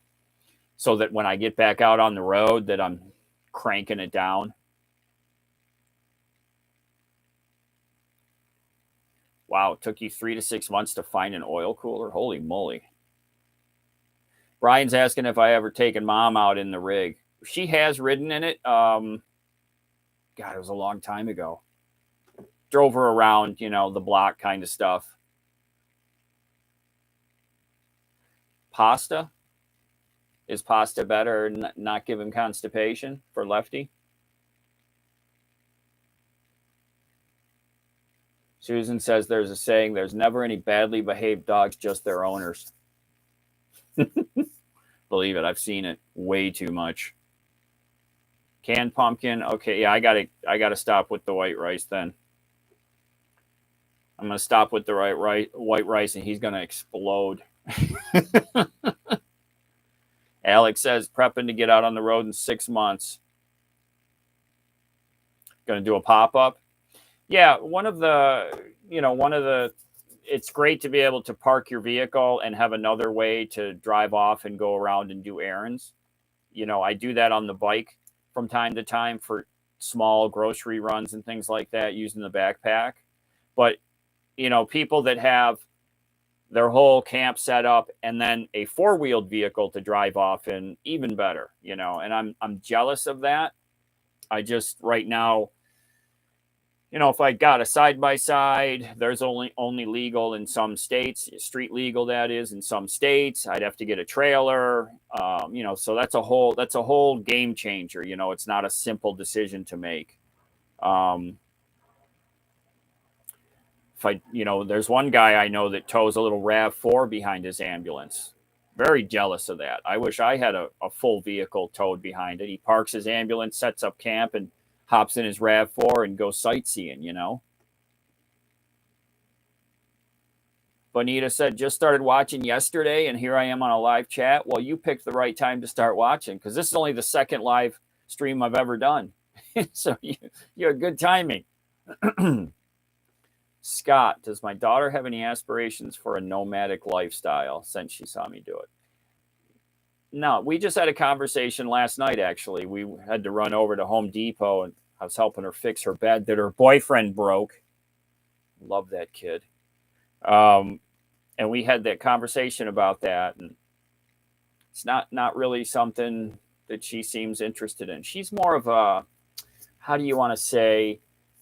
Speaker 1: so that when I get back out on the road, that I'm cranking it down. Wow, it took you 3 to 6 months to find an oil cooler? Holy moly. Brian's asking if I ever taken Mom out in the rig. She has ridden in it. God, it was a long time ago. Drove her around, the block kind of stuff. Pasta? Is pasta better and not give him constipation for Lefty? Susan says there's a saying, there's never any badly behaved dogs, just their owners. Believe it, I've seen it way too much. Canned pumpkin. Okay, yeah, I gotta stop with the white rice then. I'm gonna stop with the white rice, and he's gonna explode. Alex says prepping to get out on the road in 6 months. Going to do a pop-up. Yeah, it's great to be able to park your vehicle and have another way to drive off and go around and do errands. I do that on the bike from time to time for small grocery runs and things like that, using the backpack. But, people that have their whole camp set up and then a four-wheeled vehicle to drive off in, even better, and I'm jealous of that. I just right now, if I got a side by side, there's only legal in some states, street legal that is in some states. I'd have to get a trailer, so that's a whole game changer. It's not a simple decision to make. There's one guy I know that tows a little RAV4 behind his ambulance. Very jealous of that. I wish I had a full vehicle towed behind it. He parks his ambulance, sets up camp, and hops in his RAV4 and goes sightseeing, Bonita said, just started watching yesterday, and here I am on a live chat. Well, you picked the right time to start watching, because this is only the second live stream I've ever done. So you had good timing. Scott, does my daughter have any aspirations for a nomadic lifestyle since she saw me do it? No, we just had a conversation last night, actually. We had to run over to Home Depot, and I was helping her fix her bed that her boyfriend broke. Love that kid. And we had that conversation about that, and it's not really something that she seems interested in. She's more of a, how do you want to say,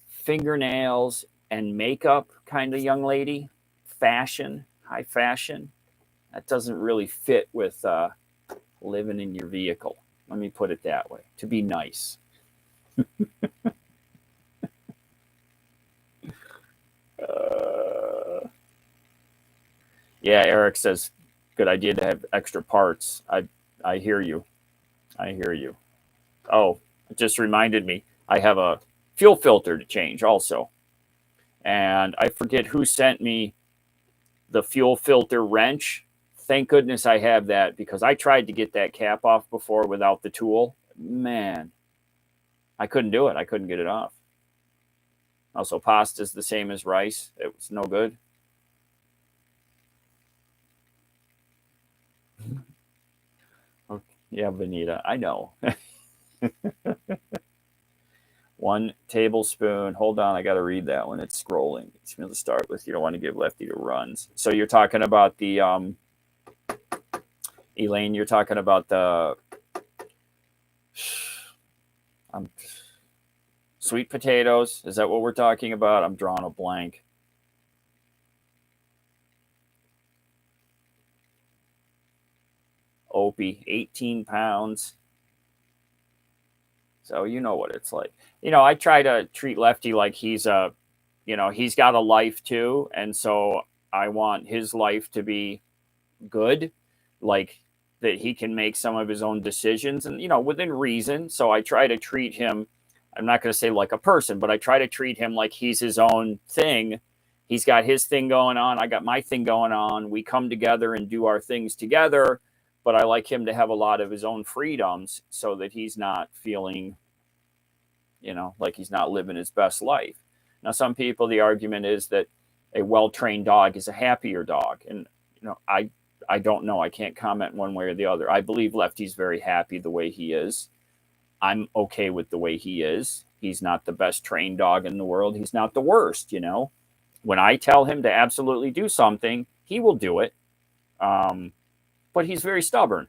Speaker 1: fingernails and makeup kind of young lady, fashion, high fashion. That doesn't really fit with living in your vehicle. Let me put it that way, to be nice. Yeah, Eric says, good idea to have extra parts. I hear you. I hear you. Oh, it just reminded me, I have a fuel filter to change also. And I forget who sent me the fuel filter wrench. Thank goodness I have that, because I tried to get that cap off before without the tool. Man, I couldn't do it. I couldn't get it off. Also, pasta is the same as rice. It was no good. Okay. Yeah, Benita, I know. 1 tablespoon. Hold on, I got to read that one. It's scrolling. It's going to start with, you don't want to give Lefty to runs. So you're talking about the, Elaine, you're talking about the sweet potatoes. Is that what we're talking about? I'm drawing a blank. Opie, 18 pounds. So you know what it's like. I try to treat Lefty like he's he's got a life too. And so I want his life to be good, like that he can make some of his own decisions and, within reason. So I try to treat him, I'm not going to say like a person, but I try to treat him like he's his own thing. He's got his thing going on. I got my thing going on. We come together and do our things together. But I like him to have a lot of his own freedoms so that he's not feeling, like he's not living his best life. Now, some people, the argument is that a well-trained dog is a happier dog. And, I don't know. I can't comment one way or the other. I believe Lefty's very happy the way he is. I'm okay with the way he is. He's not the best trained dog in the world. He's not the worst, When I tell him to absolutely do something, he will do it. But he's very stubborn.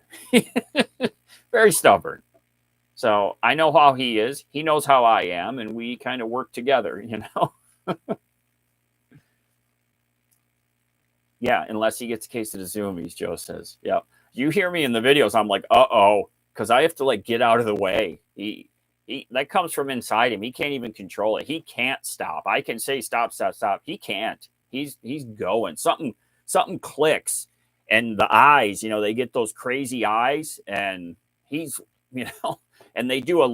Speaker 1: Very stubborn. So I know how he is. He knows how I am, and we kind of work together, Yeah, unless he gets a case of the zoomies, Joe says. Yeah. You hear me in the videos, I'm like, uh-oh, because I have to get out of the way. He that comes from inside him. He can't even control it. He can't stop. I can say stop, stop, stop. He can't. He's going. Something clicks. And the eyes, they get those crazy eyes, and he's, and they do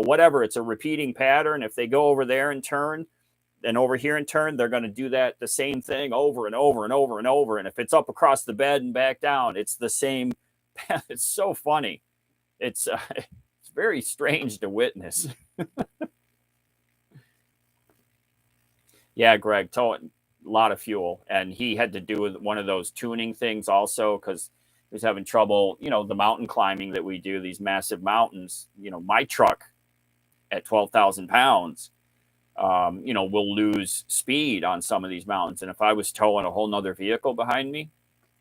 Speaker 1: whatever. It's a repeating pattern. If they go over there and turn, and over here and turn, they're going to do that, the same thing over and over and over and over. And if it's up across the bed and back down, it's the same path. It's so funny. It's very strange to witness. Yeah, Greg, a lot of fuel. And he had to do with one of those tuning things also, because he was having trouble, the mountain climbing that we do, these massive mountains. My truck at 12,000 pounds, we'll lose speed on some of these mountains. And if I was towing a whole nother vehicle behind me,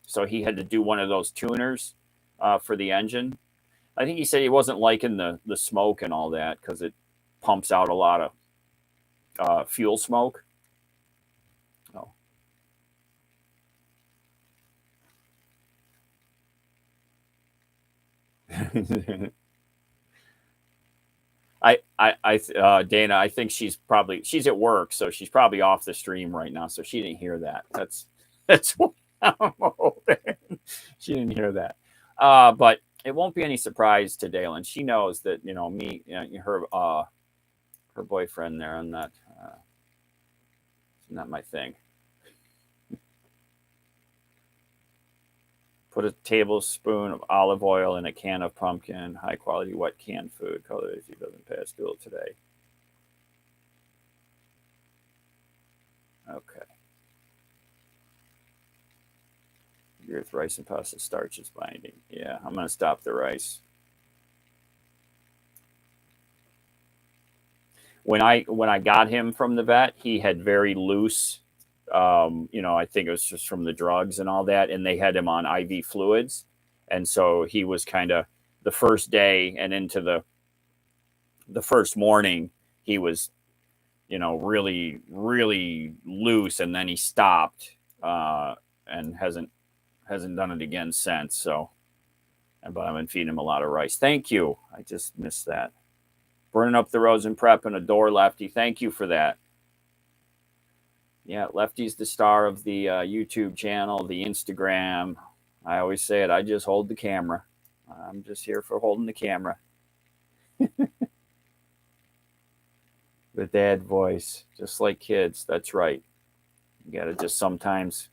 Speaker 1: so he had to do one of those tuners for the engine. I think he said he wasn't liking the smoke and all that because it pumps out a lot of fuel smoke. Oh. Dana, I think she's at work, so she's probably off the stream right now, so she didn't hear that. That's what I'm hoping. She didn't hear that. But it won't be any surprise to Dalen. She knows that me, her boyfriend there. I'm not. It's not my thing. Put a tablespoon of olive oil in a can of pumpkin, high quality wet canned food. Color if he doesn't pass school today. Okay. With rice and pasta starch is binding. Yeah, I'm gonna stop the rice. When I got him from the vet, he had very loose. I think it was just from the drugs and all that, and they had him on IV fluids, and so he was kind of the first day and into the first morning, he was, really really loose, and then he stopped and hasn't done it again since. So, but I've been feeding him a lot of rice. Thank you. I just missed that. Burning up the roads and prep and adore Lefty. Thank you for that. Yeah, Lefty's the star of the YouTube channel, the Instagram. I always say it. I just hold the camera. I'm just here for holding the camera. The dad voice, just like kids. That's right. You got to just sometimes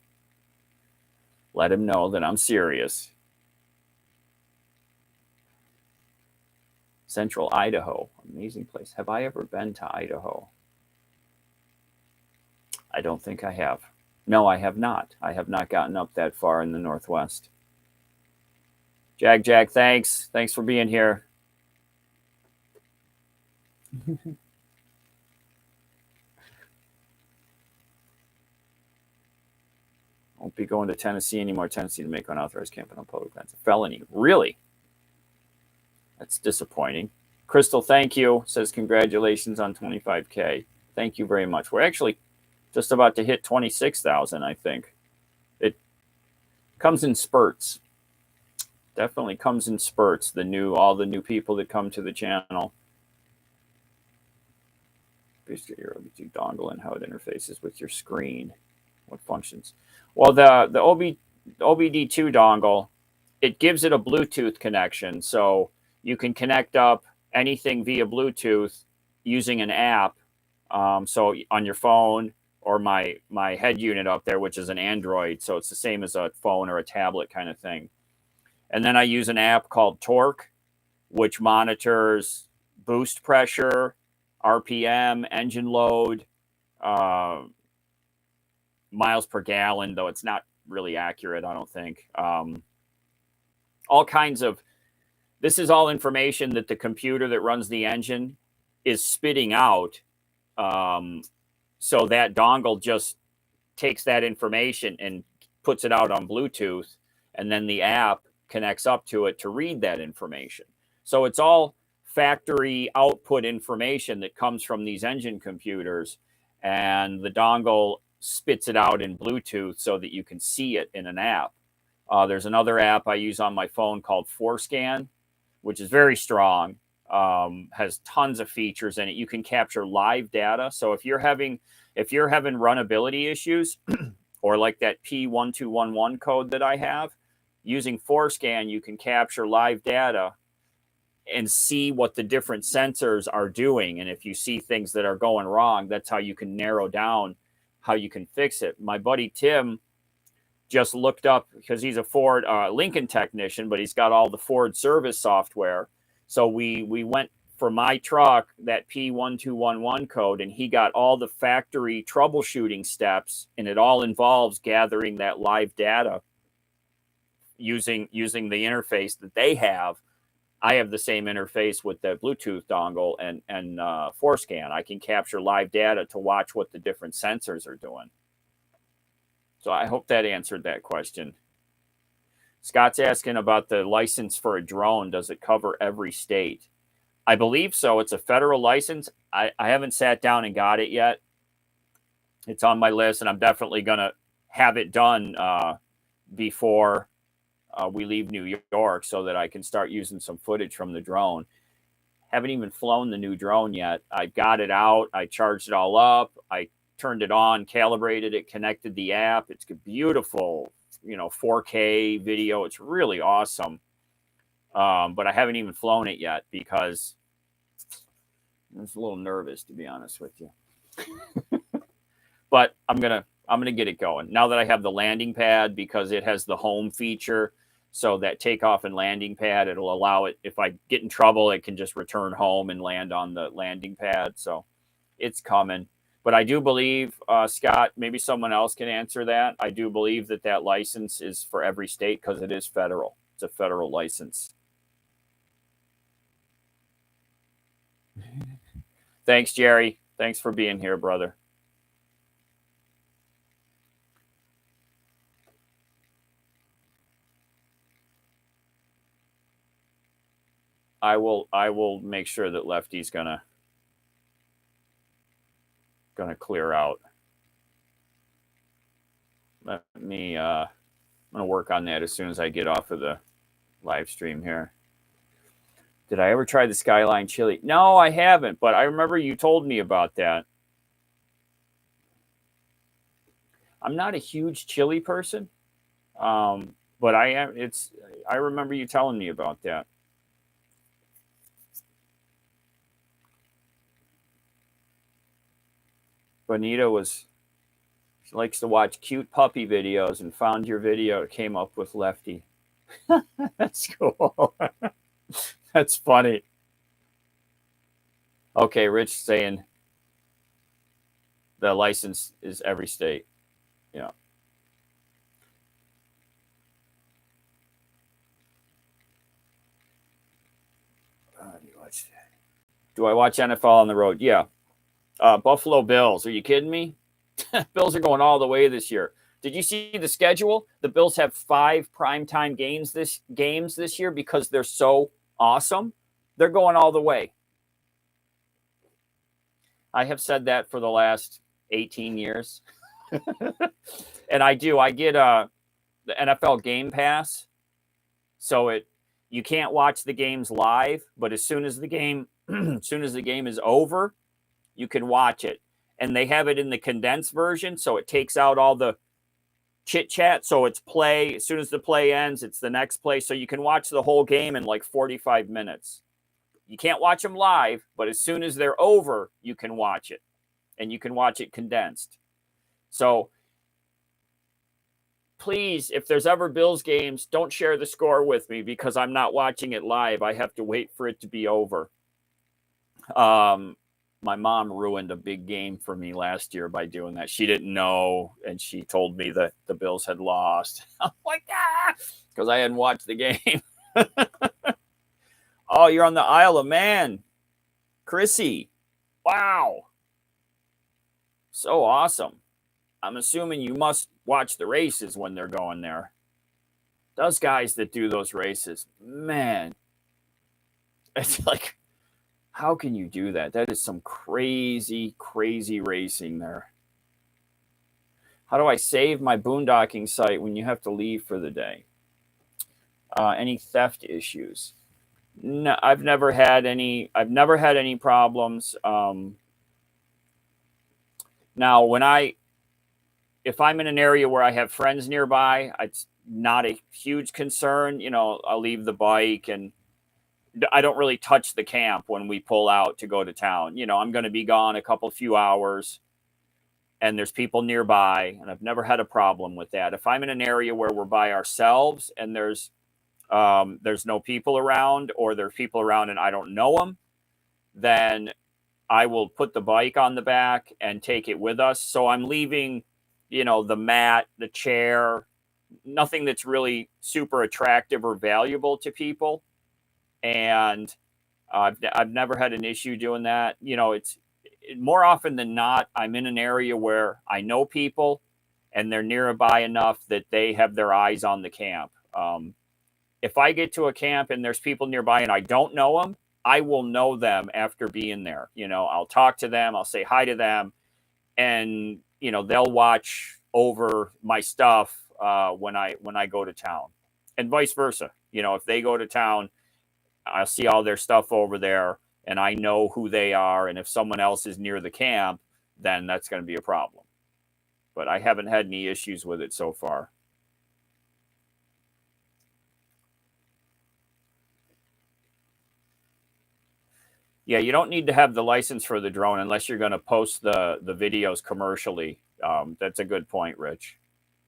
Speaker 1: let him know that I'm serious. Central Idaho, amazing place. Have I ever been to Idaho? I don't think I have. No, I have not. I have not gotten up that far in the Northwest. Jack, thanks. Thanks for being here. Won't be going to Tennessee anymore. Tennessee to make unauthorized camping on public lands. A felony. Really? That's disappointing. Crystal, thank you. Says congratulations on 25K. Thank you very much. We're actually just about to hit 26,000, I think. It comes in spurts. Definitely comes in spurts. All the new people that come to the channel. Please get your OBD dongle and how it interfaces with your screen. What functions? Well, the OBD2 dongle, it gives it a Bluetooth connection, so you can connect up anything via Bluetooth using an app. So on your phone or my head unit up there, which is an Android, so it's the same as a phone or a tablet kind of thing. And then I use an app called Torque, which monitors boost pressure, RPM, engine load, miles per gallon, though it's not really accurate, I don't think. All kinds of, this is all information that the computer that runs the engine is spitting out. So that dongle just takes that information and puts it out on Bluetooth, and then the app connects up to it to read that information. So it's all factory output information that comes from these engine computers, and the dongle spits it out in Bluetooth so that you can see it in an app. There's another app I use on my phone called Forescan, which is very strong, has tons of features in it. You can capture live data. So if you're having runnability issues, or like that P1211 code that I have, using Forescan, you can capture live data and see what the different sensors are doing. And if you see things that are going wrong, that's how you can narrow down how you can fix it. My buddy Tim just looked up, because he's a Ford Lincoln technician, but he's got all the Ford service software. So we went for my truck, that P1211 code, and he got all the factory troubleshooting steps, and it all involves gathering that live data using the interface that they have I have the same interface with the Bluetooth dongle and Forescan. I can capture live data to watch what the different sensors are doing. So I hope that answered that question. Scott's asking about the license for a drone. Does it cover every state? I believe so. It's a federal license. I haven't sat down and got it yet. It's on my list, and I'm definitely going to have it done before we leave New York so that I can start using some footage from the drone. Haven't even flown the new drone yet. I got it out. I charged it all up. I turned it on, calibrated it, connected the app. It's beautiful, 4K video. It's really awesome. But I haven't even flown it yet because I was a little nervous, to be honest with you. But I'm gonna get it going now that I have the landing pad, because it has the home feature. So that takeoff and landing pad, it'll allow it, if I get in trouble, it can just return home and land on the landing pad. So it's coming. But I do believe, Scott, maybe someone else can answer that. I do believe that license is for every state because it is federal. It's a federal license. Thanks, Jerry. Thanks for being here, brother. I will make sure that Lefty's gonna clear out. Let me I'm gonna work on that as soon as I get off of the live stream here. Did I ever try the Skyline chili? No, I haven't, but I remember you told me about that. I'm not a huge chili person, but I am. I remember you telling me about that. Bonita she likes to watch cute puppy videos and found your video. It came up with Lefty. That's cool. That's funny. Okay, Rich saying the license is every state. Yeah. Do I watch NFL on the road? Yeah. Buffalo Bills. Are you kidding me? Bills are going all the way this year. Did you see the schedule? The Bills have 5 primetime games this year because they're so awesome. They're going all the way. I have said that for the last 18 years. And I do. I get the NFL Game Pass. So you can't watch the games live, but as soon as the game is over, you can watch it. And they have it in the condensed version, so it takes out all the chit chat. So it's play. As soon as the play ends, it's the next play. So you can watch the whole game in like 45 minutes. You can't watch them live, but as soon as they're over, you can watch it. And you can watch it condensed. So please, if there's ever Bills games, don't share the score with me because I'm not watching it live. I have to wait for it to be over. My mom ruined a big game for me last year by doing that. She didn't know, and she told me that the Bills had lost. I'm like, because I hadn't watched the game. Oh, you're on the Isle of Man. Chrissy. Wow. So awesome. I'm assuming you must watch the races when they're going there. Those guys that do those races, man, it's like, how can you do that? That is some crazy, crazy racing there. How do I save my boondocking site when you have to leave for the day? Any theft issues? No, I've never had any problems. Now, if I'm in an area where I have friends nearby, it's not a huge concern. I'll leave the bike and I don't really touch the camp when we pull out to go to town. I'm going to be gone a few hours and there's people nearby, and I've never had a problem with that. If I'm in an area where we're by ourselves and there's no people around, or there's people around and I don't know them, then I will put the bike on the back and take it with us. So I'm leaving, the mat, the chair, nothing that's really super attractive or valuable to people. and I've never had an issue doing that. It's more often than not, I'm in an area where I know people and they're nearby enough that they have their eyes on the camp. If I get to a camp and there's people nearby and I don't know them, I will know them after being there. I'll talk to them, I'll say hi to them, and they'll watch over my stuff when I go to town, and vice versa. If they go to town, I'll see all their stuff over there, and I know who they are. And if someone else is near the camp, then that's going to be a problem. But I haven't had any issues with it so far. Yeah, you don't need to have the license for the drone unless you're going to post the videos commercially. That's a good point, Rich.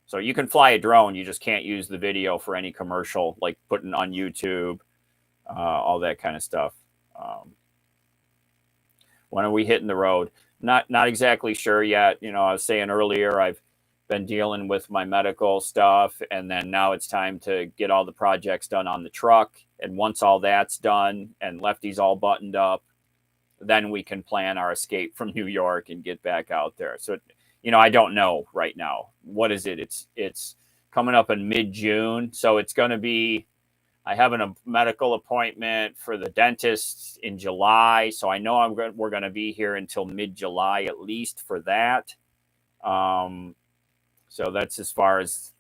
Speaker 1: So you can fly a drone, you just can't use the video for any commercial, like putting on YouTube, all that kind of stuff. When are we hitting the road? Not exactly sure yet. I was saying earlier, I've been dealing with my medical stuff, and then now it's time to get all the projects done on the truck. And once all that's done and Lefty's all buttoned up, then we can plan our escape from New York and get back out there. So, I don't know right now. What is it? It's coming up in mid-June. So it's going to be, I have a medical appointment for the dentist in July. So I know we're going to be here until mid-July, at least for that. So that's as far as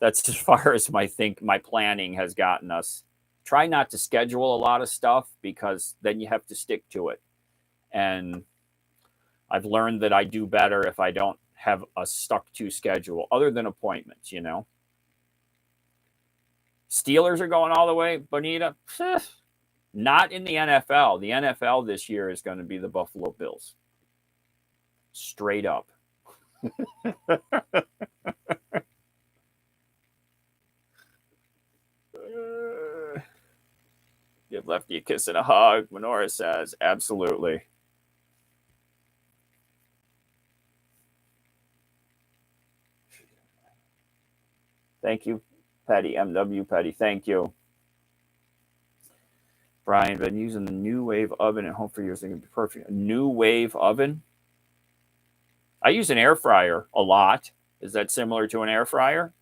Speaker 1: my planning has gotten us. Try not to schedule a lot of stuff, because then you have to stick to it. And I've learned that I do better if I don't have a stuck to schedule other than appointments. Steelers are going all the way, Bonita. Not in the NFL. The NFL this year is going to be the Buffalo Bills. Straight up. Give Lefty a kiss and a hug, Menorah says. Absolutely. Thank you, Petty. MW Petty. Thank you. Brian, been using the New Wave oven at home for years. Think it'd be perfect. A New Wave oven? I use an air fryer a lot. Is that similar to an air fryer?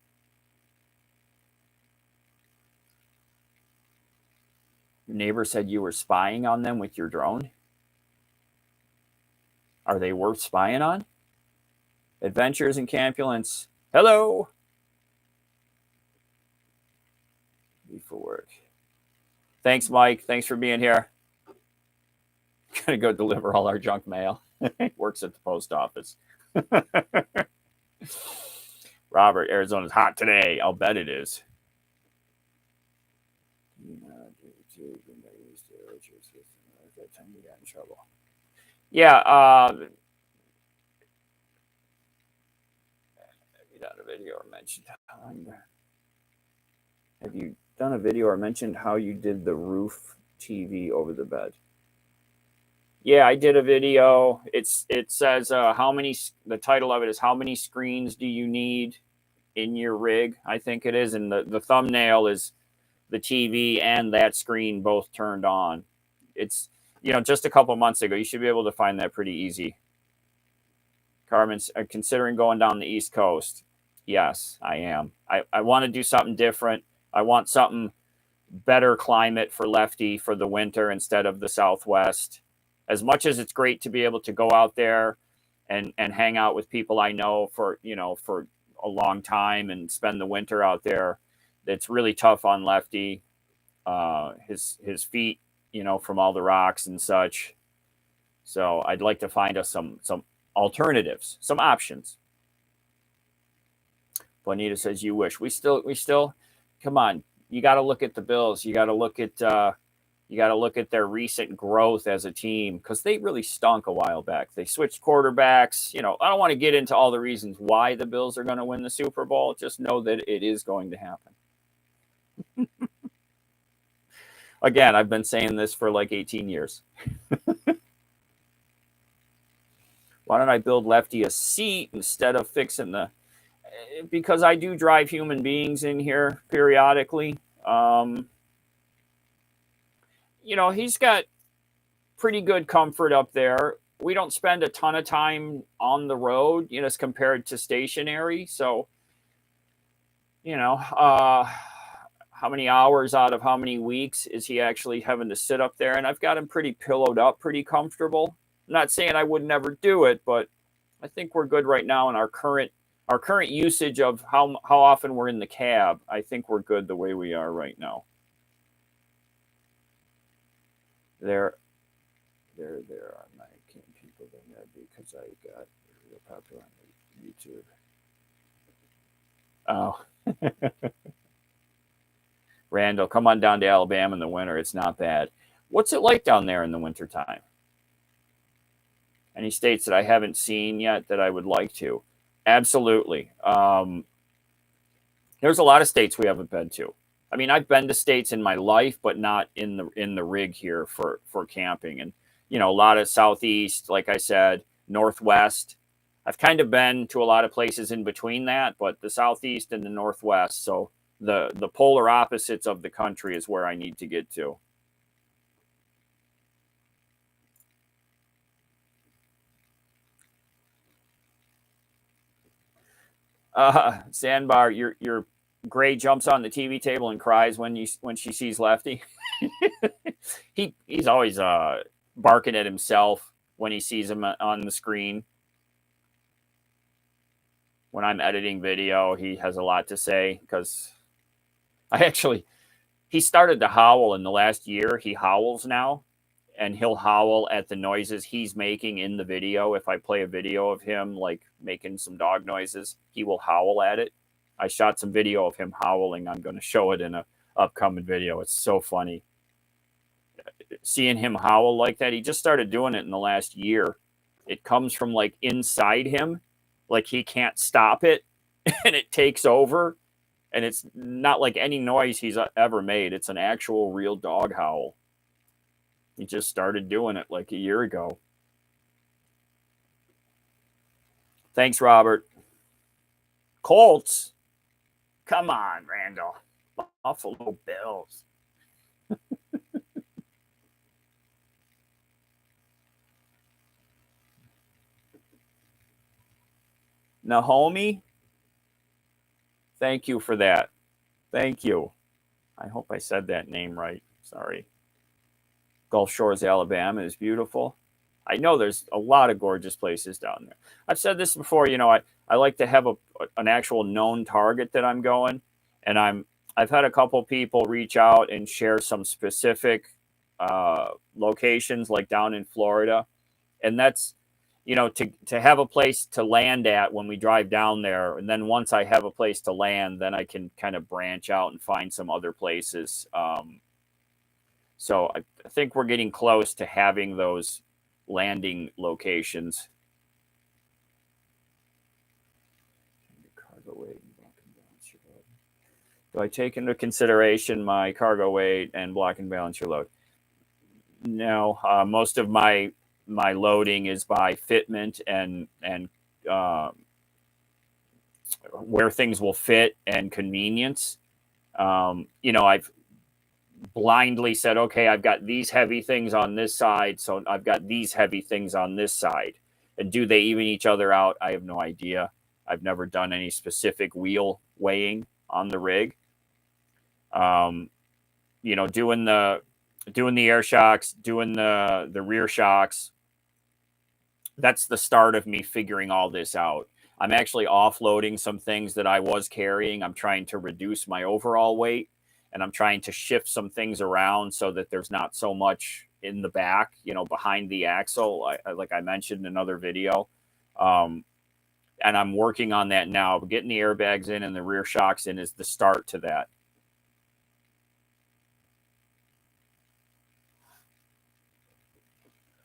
Speaker 1: Your neighbor said you were spying on them with your drone. Are they worth spying on? Adventures in Campulance. Hello. For work. Thanks, Mike. Thanks for being here. Gonna go deliver all our junk mail. Works at the post office. Robert, Arizona's hot today. I'll bet it is. That time you got in trouble. Yeah. Have you done a video or mentioned? Have you done a video or mentioned how you did the roof TV over the bed? Yeah, I did a video. It says the title of it is how many screens do you need in your rig? I think it is. And the thumbnail is the TV and that screen both turned on. It's, just a couple months ago. You should be able to find that pretty easy. Carmen's considering going down the East Coast. Yes, I am. I want to do something different. I want something better climate for Lefty for the winter instead of the Southwest. As much as it's great to be able to go out there and hang out with people I know for a long time and spend the winter out there, it's really tough on Lefty. His feet, from all the rocks and such. So I'd like to find us some alternatives, some options. Bonita says, you wish. We still, come on. You got to look at the Bills. You got to look at their recent growth as a team, because they really stunk a while back. They switched quarterbacks. I don't want to get into all the reasons why the Bills are going to win the Super Bowl. Just know that it is going to happen. Again, I've been saying this for like 18 years. Why don't I build Lefty a seat instead of fixing because I do drive human beings in here periodically. he's got pretty good comfort up there. We don't spend a ton of time on the road, as compared to stationary. So, how many hours out of how many weeks is he actually having to sit up there? And I've got him pretty pillowed up, pretty comfortable. I'm not saying I would never do it, but I think we're good right now in our current usage of how often we're in the cab. I think we're good the way we are right now. There are my people there because I got real popular on YouTube. Oh. Randall, come on down to Alabama in the winter. It's not bad. What's it like down there in the wintertime? Any states that I haven't seen yet that I would like to? Absolutely. There's a lot of states we haven't been to. I mean, I've been to states in my life, but not in the rig here for camping. And a lot of Southeast, like I said, Northwest. I've kind of been to a lot of places in between that, but the Southeast and the Northwest. So the polar opposites of the country is where I need to get to. Sandbar, your Gray jumps on the TV table and cries when she sees Lefty. He's always barking at himself when he sees him on the screen. When I'm editing video, he has a lot to say because he started to howl in the last year. He howls now, and he'll howl at the noises he's making in the video. If I play a video of him like making some dog noises, he will howl at it. I shot some video of him howling. I'm going to show it in an upcoming video. It's so funny. Seeing him howl like that, he just started doing it in the last year. It comes from like inside him, like he can't stop it, and it takes over. And it's not like any noise he's ever made. It's an actual real dog howl. He just started doing it like a year ago. Thanks, Robert. Colts? Come on, Randall. Buffalo Bills. Nahomi? Thank you for that. Thank you. I hope I said that name right. Sorry. Gulf Shores, Alabama is beautiful. I know there's a lot of gorgeous places down there. I've said this before, I like to have an actual known target that I'm going. And I've had a couple people reach out and share some specific locations like down in Florida. And that's, to have a place to land at when we drive down there. And then once I have a place to land, then I can kind of branch out and find some other places. So I think we're getting close to having those landing locations. Cargo weight and block and balance your load. Do I take into consideration my cargo weight and block and balance your load? No, most of my loading is by fitment and where things will fit and convenience. I've blindly said, okay, I've got these heavy things on this side, so I've got these heavy things on this side. And do they even each other out? I have no idea. I've never done any specific wheel weighing on the rig. Doing the air shocks, doing the rear shocks. That's the start of me figuring all this out. I'm actually offloading some things that I was carrying. I'm trying to reduce my overall weight. And I'm trying to shift some things around so that there's not so much in the back, behind the axle, like I mentioned in another video. And I'm working on that now. Getting the airbags in and the rear shocks in is the start to that.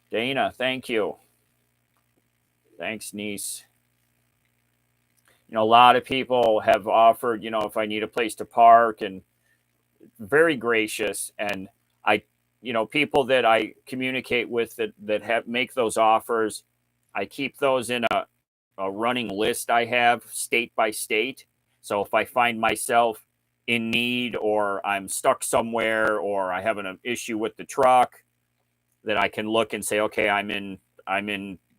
Speaker 1: Dana, thank you. Thanks, niece. A lot of people have offered, if I need a place to park, and very gracious. And people that I communicate with that make those offers, I keep those in a running list I have state by state. So if I find myself in need, or I'm stuck somewhere, or I have an issue with the truck, that I can look and say, okay, I'm in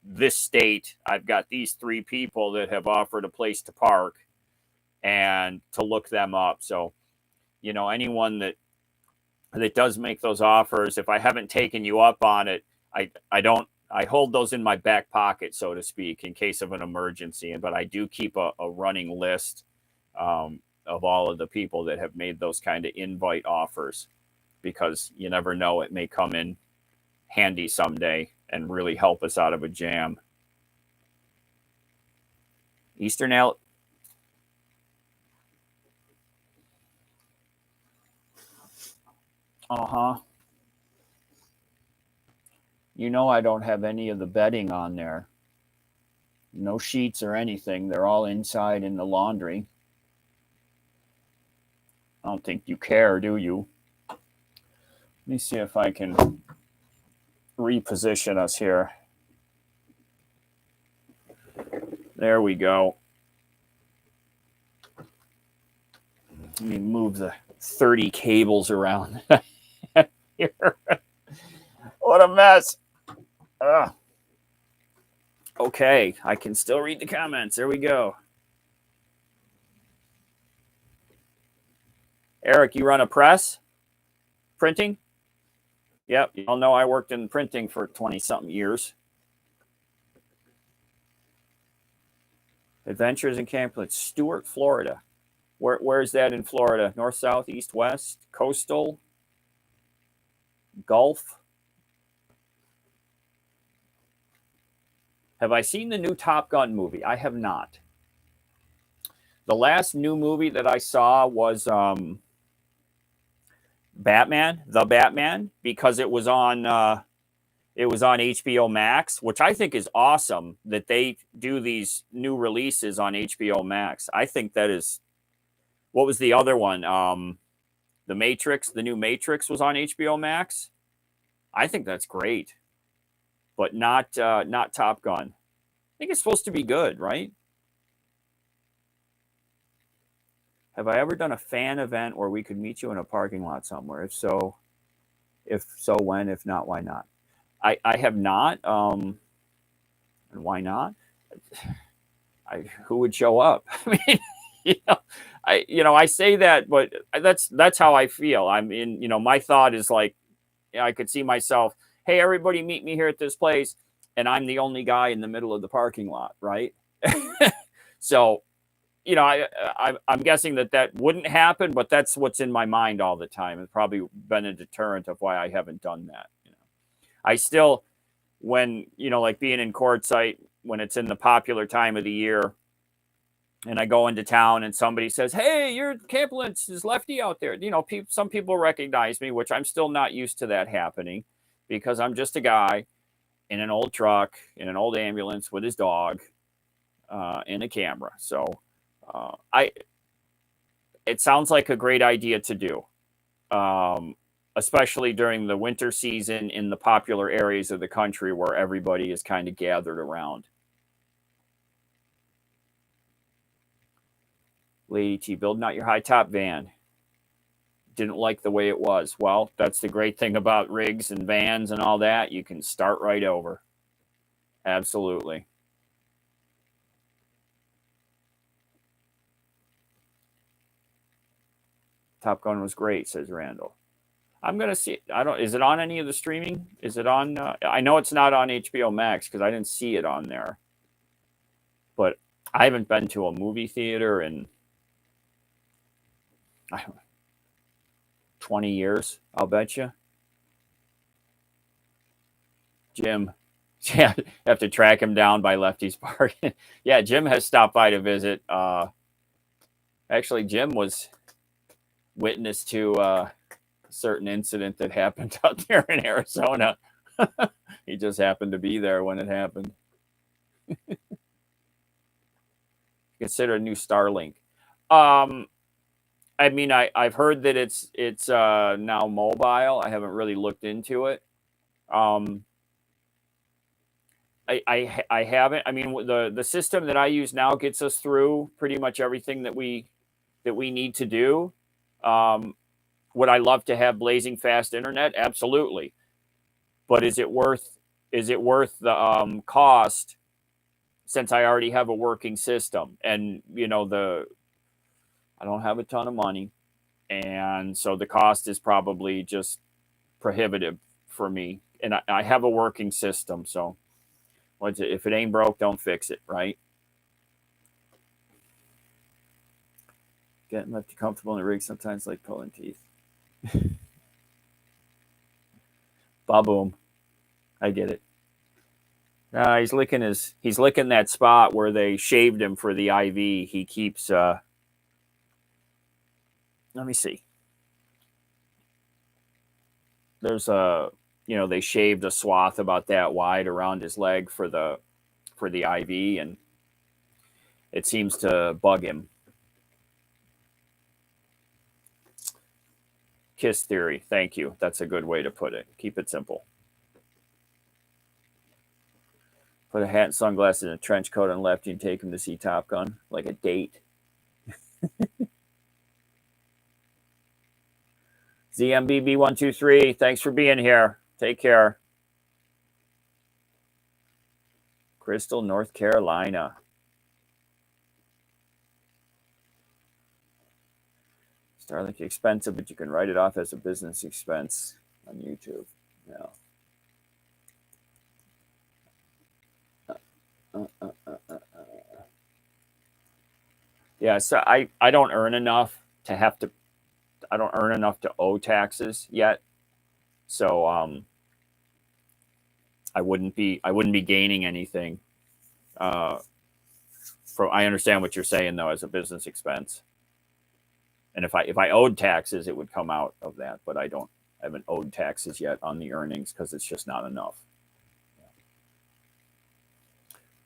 Speaker 1: this state. I've got these 3 people that have offered a place to park, and to look them up. So, anyone that does make those offers, if I haven't taken you up on it, I hold those in my back pocket, so to speak, in case of an emergency. But I do keep a running list of all of the people that have made those kind of invite offers, because you never know, it may come in handy someday and really help us out of a jam. Eastern Al. Uh-huh. I don't have any of the bedding on there. No sheets or anything. They're all inside in the laundry. I don't think you care, do you? Let me see if I can reposition us here. There we go. Let me move the 30 cables around here. What a mess. Ugh. Okay, I can still read the comments. There we go. Eric, you run a press? Printing? Yep, you all know I worked in printing for 20-something years. Adventures in Campulance, Stuart, Florida. Where is that in Florida? North, south, east, west, coastal, Gulf? Have I seen the new Top Gun movie? I have not. The last new movie that I saw was Batman, The Batman, because it was on HBO Max, which I think is awesome that they do these new releases on HBO Max. I think that is. What was the other one? The Matrix, the new Matrix was on HBO Max. I think that's great, but not Top Gun. I think it's supposed to be good, right? Have I ever done a fan event where we could meet you in a parking lot somewhere? If so, when? If not, why not? I have not. And why not? Who would show up? I mean, I say that, but that's how I feel. I mean, my thought is like, I could see myself, hey, everybody meet me here at this place, and I'm the only guy in the middle of the parking lot, right? So, I'm guessing that wouldn't happen, but that's what's in my mind all the time. It's probably been a deterrent of why I haven't done that. I still, when, like being in Quartzsite, when it's in the popular time of the year, and I go into town and somebody says, hey, you're Campulance, is Lefty out there? Some people recognize me, which I'm still not used to that happening, because I'm just a guy in an old truck, in an old ambulance with his dog, and a camera. So it sounds like a great idea to do, especially during the winter season in the popular areas of the country where everybody is kind of gathered around. Lady T, building out your high top van. Didn't like the way it was. Well, that's the great thing about rigs and vans and all that. You can start right over. Absolutely. Top Gun was great, says Randall. I'm gonna see. Is it on any of the streaming? Is it on? I know it's not on HBO Max because I didn't see it on there. But I haven't been to a movie theater in 20 years. I'll bet you. Jim, yeah, have to track him down by Lefty's park. Yeah, Jim has stopped by to visit. Actually, Jim was witness to a certain incident that happened out there in Arizona. He just happened to be there when it happened. Consider a new Starlink. I mean, I've heard that it's now mobile. I haven't really looked into it. I haven't. I mean, the system that I use now gets us through pretty much everything that we need to do. Would I love to have blazing fast internet? Absolutely. But is it worth the cost, since I already have a working system? And I don't have a ton of money, and so the cost is probably just prohibitive for me. And I have a working system, so if it ain't broke, don't fix it, right? Getting left comfortable in the rig sometimes like pulling teeth. Ba-boom. I get it. He's licking that spot where they shaved him for the IV. He keeps let me see. There's they shaved a swath about that wide around his leg for the IV, and it seems to bug him. Kiss theory. Thank you. That's a good way to put it. Keep it simple. Put a hat and sunglasses and a trench coat on Lefty and take him to see Top Gun like a date. ZMBB123, thanks for being here. Take care. Crystal, North Carolina. Starlink expensive, but you can write it off as a business expense on YouTube. Yeah. Yeah, so I don't earn enough to have to. I don't earn enough to owe taxes yet, so I wouldn't be gaining anything. I understand what you're saying though, as a business expense. And if I owed taxes, it would come out of that, but I haven't owed taxes yet on the earnings because it's just not enough.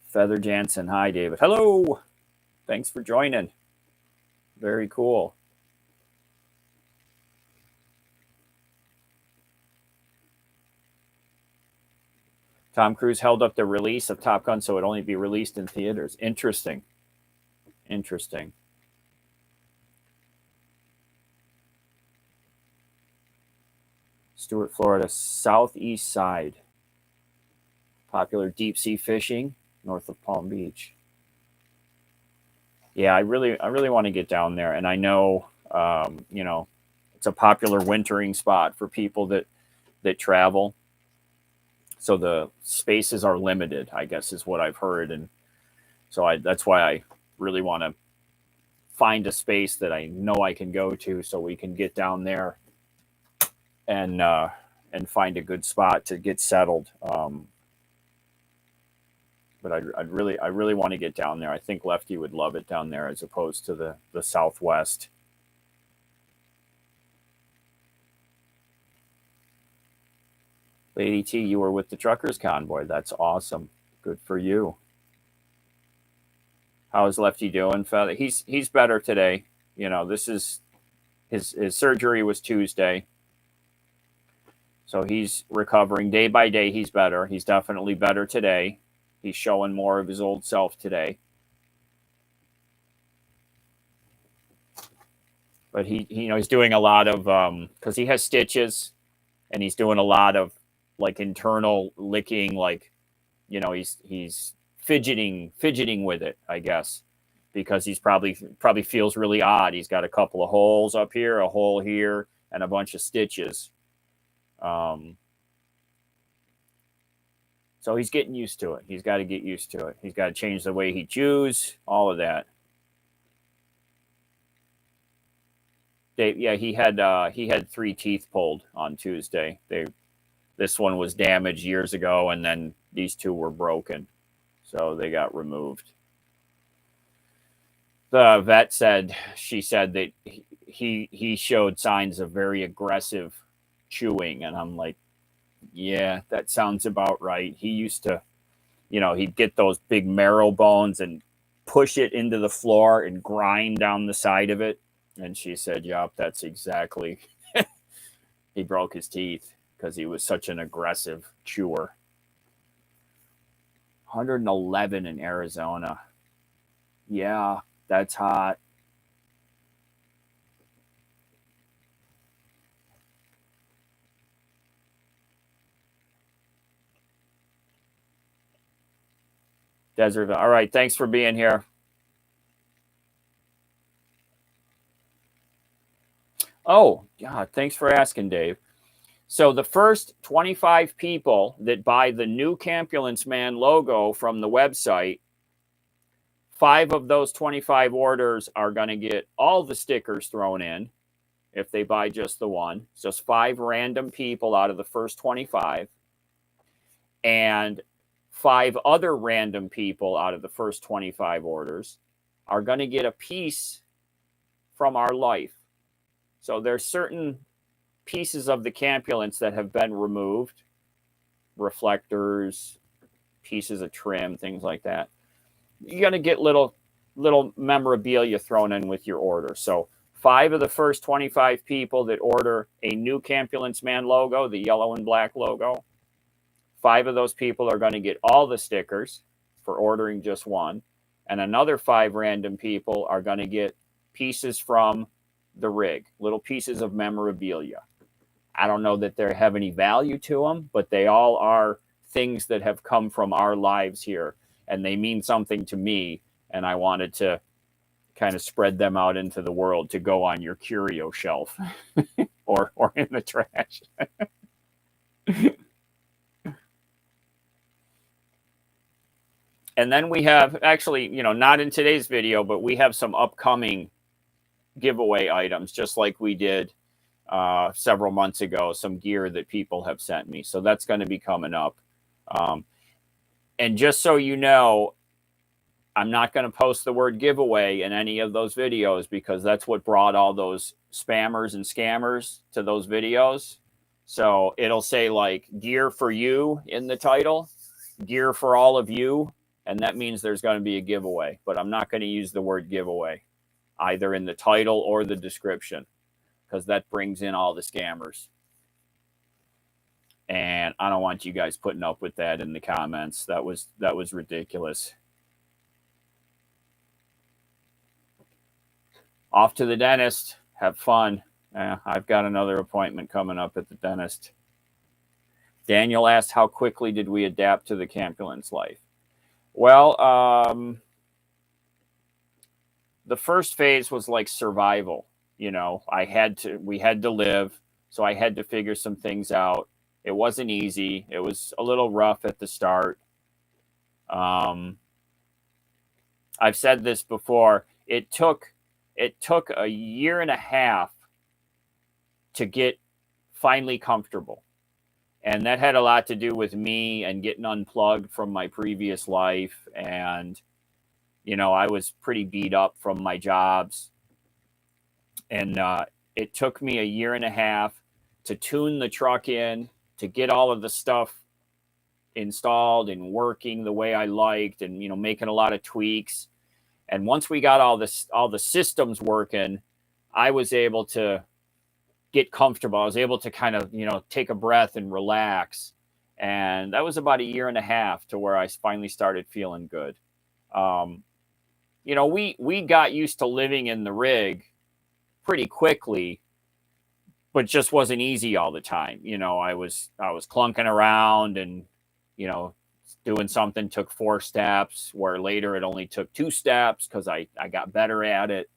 Speaker 1: Feather Jansen, hi David. Hello. Thanks for joining. Very cool. Tom Cruise held up the release of Top Gun so it only be released in theaters. Interesting. Stuart, Florida, southeast side. Popular deep sea fishing north of Palm Beach. Yeah, I really want to get down there, and I know it's a popular wintering spot for people that travel. So the spaces are limited, I guess, is what I've heard, and so that's why I really want to find a space that I know I can go to, so we can get down there and find a good spot to get settled. But I really want to get down there. I think Lefty would love it down there as opposed to the Southwest. Lady T, you were with the truckers convoy. That's awesome. Good for you. How is Lefty doing, fella? He's better today. This is his surgery was Tuesday. So he's recovering day by day. He's better. He's definitely better today. He's showing more of his old self today. But he's doing a lot of because he has stitches, and he's doing a lot of like internal licking, like he's fidgeting with it, I guess, because he's probably feels really odd. He's got a couple of holes up here, a hole here, and a bunch of stitches. So he's getting used to it. He's got to get used to it. He's got to change the way he chews, all of that. He had 3 teeth pulled on Tuesday. This one was damaged years ago, and then these 2 were broken, so they got removed. The vet said that he showed signs of very aggressive chewing, and I'm like, yeah, that sounds about right. He used to, he'd get those big marrow bones and push it into the floor and grind down the side of it. And she said, yep, that's exactly. He broke his teeth because he was such an aggressive chewer. 111 in Arizona. Yeah, that's hot. Desert. All right. Thanks for being here. Oh, yeah. Thanks for asking, Dave. So the first 25 people that buy the new Campulance Man logo from the website, 5 of those 25 orders are going to get all the stickers thrown in if they buy just the one. It's just 5 random people out of the first 25. And 5 other random people out of the first 25 orders are going to get a piece from our life. So there's certain pieces of the Campulance that have been removed, reflectors, pieces of trim, things like that. You're going to get little memorabilia thrown in with your order. So 5 of the first 25 people that order a new Campulance Man logo, the yellow and black logo, 5 of those people are going to get all the stickers for ordering just one. And another 5 random people are going to get pieces from the rig, little pieces of memorabilia. I don't know that they have any value to them, but they all are things that have come from our lives here, and they mean something to me, and I wanted to kind of spread them out into the world to go on your curio shelf or in the trash. And then we have, actually, not in today's video, but we have some upcoming giveaway items, just like we did several months ago, some gear that people have sent me. So that's going to be coming up. And just so you know, I'm not going to post the word giveaway in any of those videos because that's what brought all those spammers and scammers to those videos. So it'll say like gear for you in the title, gear for all of you. And that means there's going to be a giveaway, but I'm not going to use the word giveaway either in the title or the description because that brings in all the scammers. And I don't want you guys putting up with that in the comments. That was ridiculous. Off to the dentist. Have fun. I've got another appointment coming up at the dentist. Daniel asked, how quickly did we adapt to the Campulance life? Well, the first phase was like survival. We had to live, so I had to figure some things out. It wasn't easy. It was a little rough at the start. I've said this before. It took a year and a half to get finally comfortable. And that had a lot to do with me and getting unplugged from my previous life. And, I was pretty beat up from my jobs. And it took me a year and a half to tune the truck in, to get all of the stuff installed and working the way I liked and, making a lot of tweaks. And once we got all the systems working, I was able to get comfortable. I was able to kind of, take a breath and relax. And that was about a year and a half to where I finally started feeling good. We got used to living in the rig pretty quickly, but just wasn't easy all the time. I was clunking around and, doing something took 4 steps where later it only took 2 steps because I got better at it.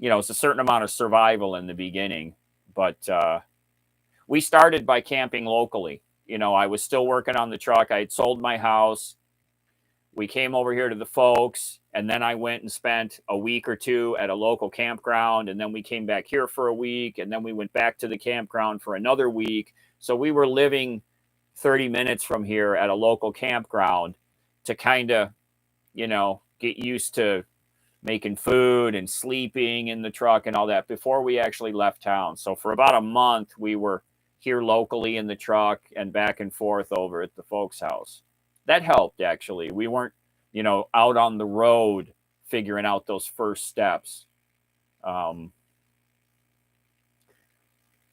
Speaker 1: It's a certain amount of survival in the beginning, but we started by camping locally. I was still working on the truck. I had sold my house. We came over here to the folks, and then I went and spent a week or 2 at a local campground, and then we came back here for a week, and then we went back to the campground for another week. So we were living 30 minutes from here at a local campground to kind of, get used to making food and sleeping in the truck and all that before we actually left town. So for about a month, we were here locally in the truck and back and forth over at the folks' house. That helped, actually. We weren't, out on the road figuring out those first steps.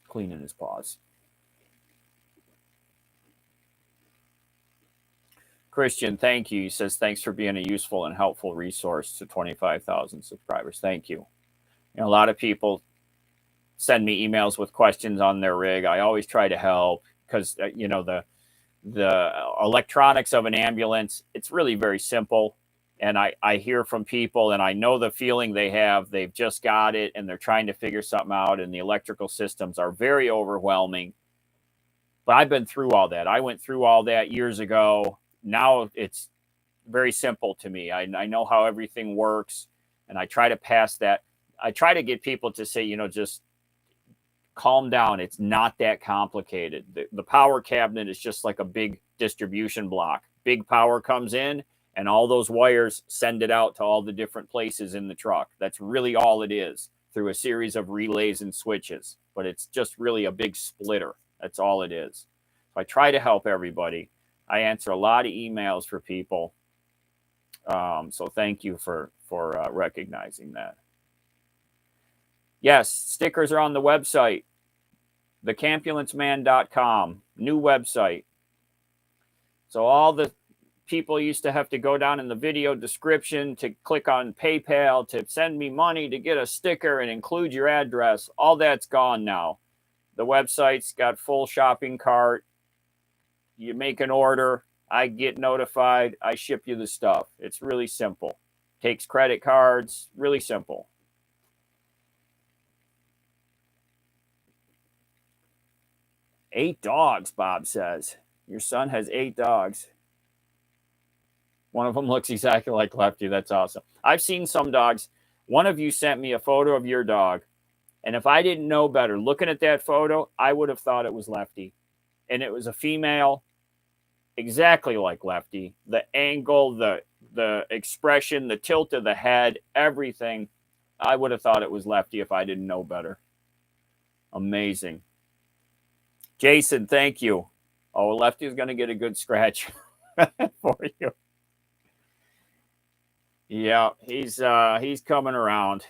Speaker 1: Cleaning his paws. Christian, thank you. He says, thanks for being a useful and helpful resource to 25,000 subscribers. Thank you. A lot of people send me emails with questions on their rig. I always try to help because, the the electronics of an ambulance, it's really very simple. And I hear from people, and I know the feeling they have. They've just got it, and they're trying to figure something out, and the electrical systems are very overwhelming. But I've been through all that. I went through all that years ago. Now it's very simple to me. I know how everything works, and I try to pass that. I try to get people to say, just calm down. It's not that complicated. The power cabinet is just like a big distribution block. Big power comes in, and all those wires send it out to all the different places in the truck. That's really all it is, through a series of relays and switches. But it's just really a big splitter. That's all it is. So I try to help everybody. I answer a lot of emails for people. So thank you for recognizing that. Yes, stickers are on the website, thecampulancement.com, new website. So all the people used to have to go down in the video description to click on PayPal to send me money to get a sticker and include your address. All that's gone now. The website's got full shopping cart. You make an order, I get notified, I ship you the stuff. It's really simple. Takes credit cards, really simple. Eight dogs, Bob says. Your son has 8 dogs. One of them looks exactly like Lefty. That's awesome. I've seen some dogs. One of you sent me a photo of your dog. And if I didn't know better, looking at that photo, I would have thought it was Lefty. And it was a female, exactly like Lefty. The angle, the expression, the tilt of the head, everything. I would have thought it was Lefty if I didn't know better. Amazing. Jason, thank you. Oh, Lefty's going to get a good scratch for you. Yeah, he's coming around.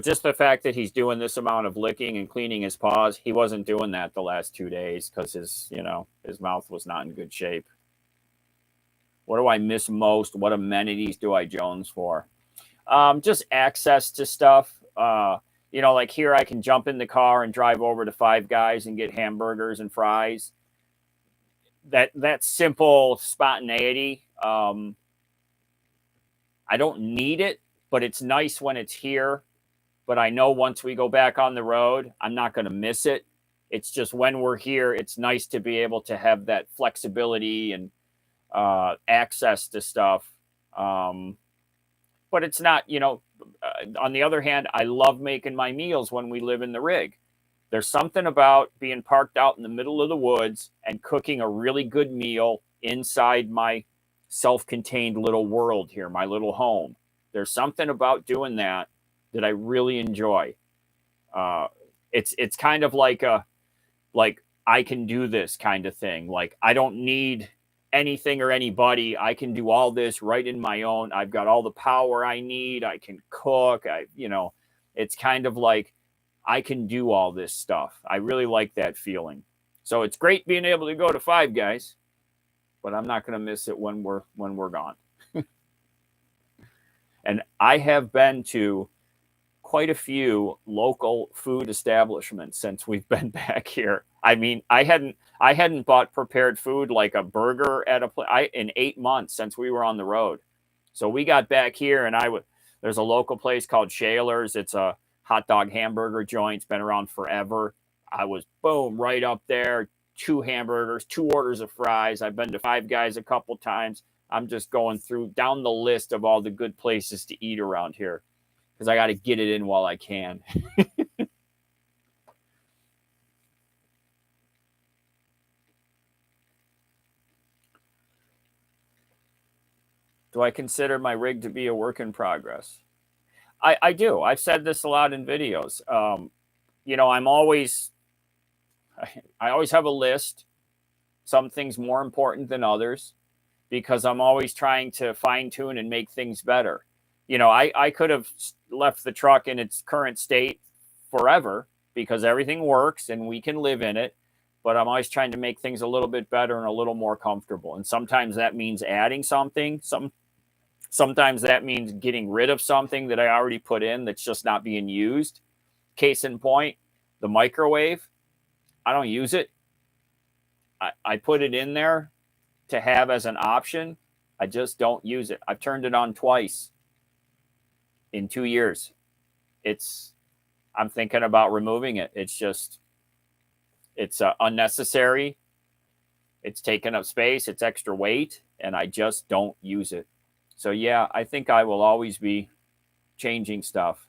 Speaker 1: Just the fact that he's doing this amount of licking and cleaning his paws, he wasn't doing that the last 2 days because his mouth was not in good shape. What do I miss most? What amenities do I Jones for? Just access to stuff. Like here I can jump in the car and drive over to Five Guys and get hamburgers and fries. That simple spontaneity. I don't need it, but it's nice when it's here. But I know once we go back on the road, I'm not going to miss it. It's just when we're here, it's nice to be able to have that flexibility and access to stuff. But it's not, on the other hand, I love making my meals when we live in the rig. There's something about being parked out in the middle of the woods and cooking a really good meal inside my self-contained little world here, my little home. There's something about doing that I really enjoy. It's kind of like I can do this kind of thing. Like I don't need anything or anybody. I can do all this right in my own. I've got all the power I need. I can cook. It's kind of like I can do all this stuff. I really like that feeling. So it's great being able to go to Five Guys, but I'm not going to miss it when we're gone. And I have been to quite a few local food establishments since we've been back here. I mean, I hadn't bought prepared food like a burger at a place in 8 months since we were on the road. So we got back here, and there's a local place called Shaler's. It's a hot dog hamburger joint. It's been around forever. I was right up there. 2 hamburgers, 2 orders of fries. I've been to Five Guys a couple times. I'm just going down the list of all the good places to eat around here because I got to get it in while I can. Do I consider my rig to be a work in progress? I do. I've said this a lot in videos. I always have a list. Some things more important than others because I'm always trying to fine tune and make things better. I could have left the truck in its current state forever because everything works and we can live in it. But I'm always trying to make things a little bit better and a little more comfortable. And sometimes that means adding something. Sometimes that means getting rid of something that I already put in that's just not being used. Case in point, the microwave. I don't use it. I put it in there to have as an option. I just don't use it. I've turned it on twice in 2 years. I'm thinking about removing it. It's unnecessary. It's taking up space. It's extra weight, and I just don't use it. So yeah, I think I will always be changing stuff.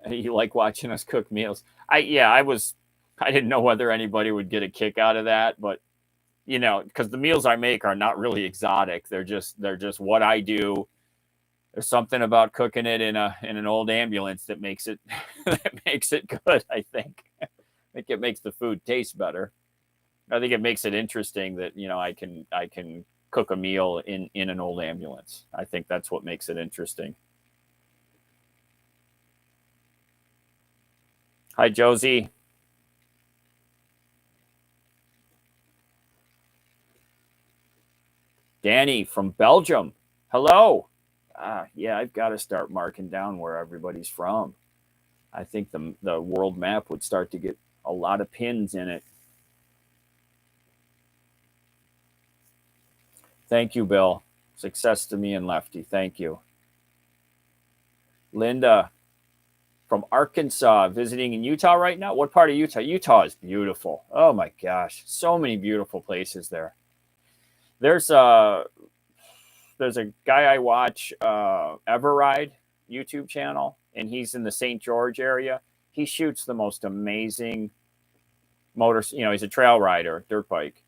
Speaker 1: You like watching us cook meals? I didn't know whether anybody would get a kick out of that, but because the meals I make are not really exotic. They're just what I do. There's something about cooking it in an old ambulance that makes it good. I think it makes the food taste better. I think it makes it interesting that I can cook a meal in an old ambulance. I think that's what makes it interesting. Hi, Josie. Danny from Belgium. Hello. Yeah, I've got to start marking down where everybody's from. I think the world map would start to get a lot of pins in it. Thank you, Bill. Success to me and Lefty. Thank you. Linda from Arkansas, visiting in Utah right now. What part of Utah? Utah is beautiful. Oh my gosh, so many beautiful places there. There's a guy I watch, Everride YouTube channel, and he's in the St. George area. He shoots the most amazing he's a trail rider, dirt bike.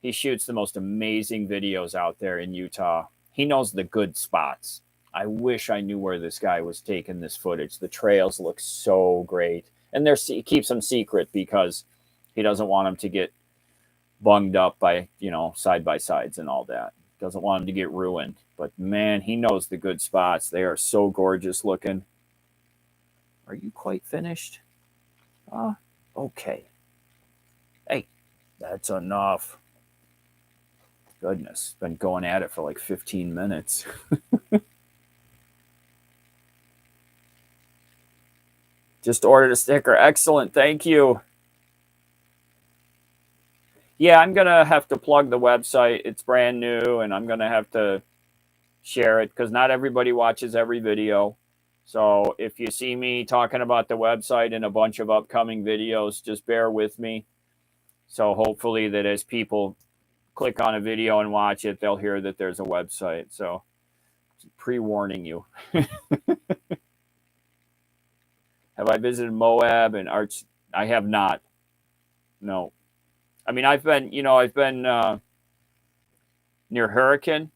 Speaker 1: He shoots the most amazing videos out there in Utah. He knows the good spots. I wish I knew where this guy was taking this footage. The trails look so great. And he keeps them secret because he doesn't want them to get bunged up by, side-by-sides and all that. Doesn't want them to get ruined. But, man, he knows the good spots. They are so gorgeous looking. Are you quite finished? Okay. Hey, that's enough. Goodness, been going at it for like 15 minutes. Just ordered a sticker. Excellent. Thank you. Yeah, I'm going to have to plug the website. It's brand new, and I'm going to have to share it because not everybody watches every video. So if you see me talking about the website in a bunch of upcoming videos, just bear with me. So hopefully that as people click on a video and watch it, they'll hear that there's a website. So pre-warning you. Have I visited Moab and Arch? I have not. No. I mean, I've been near Hurricane,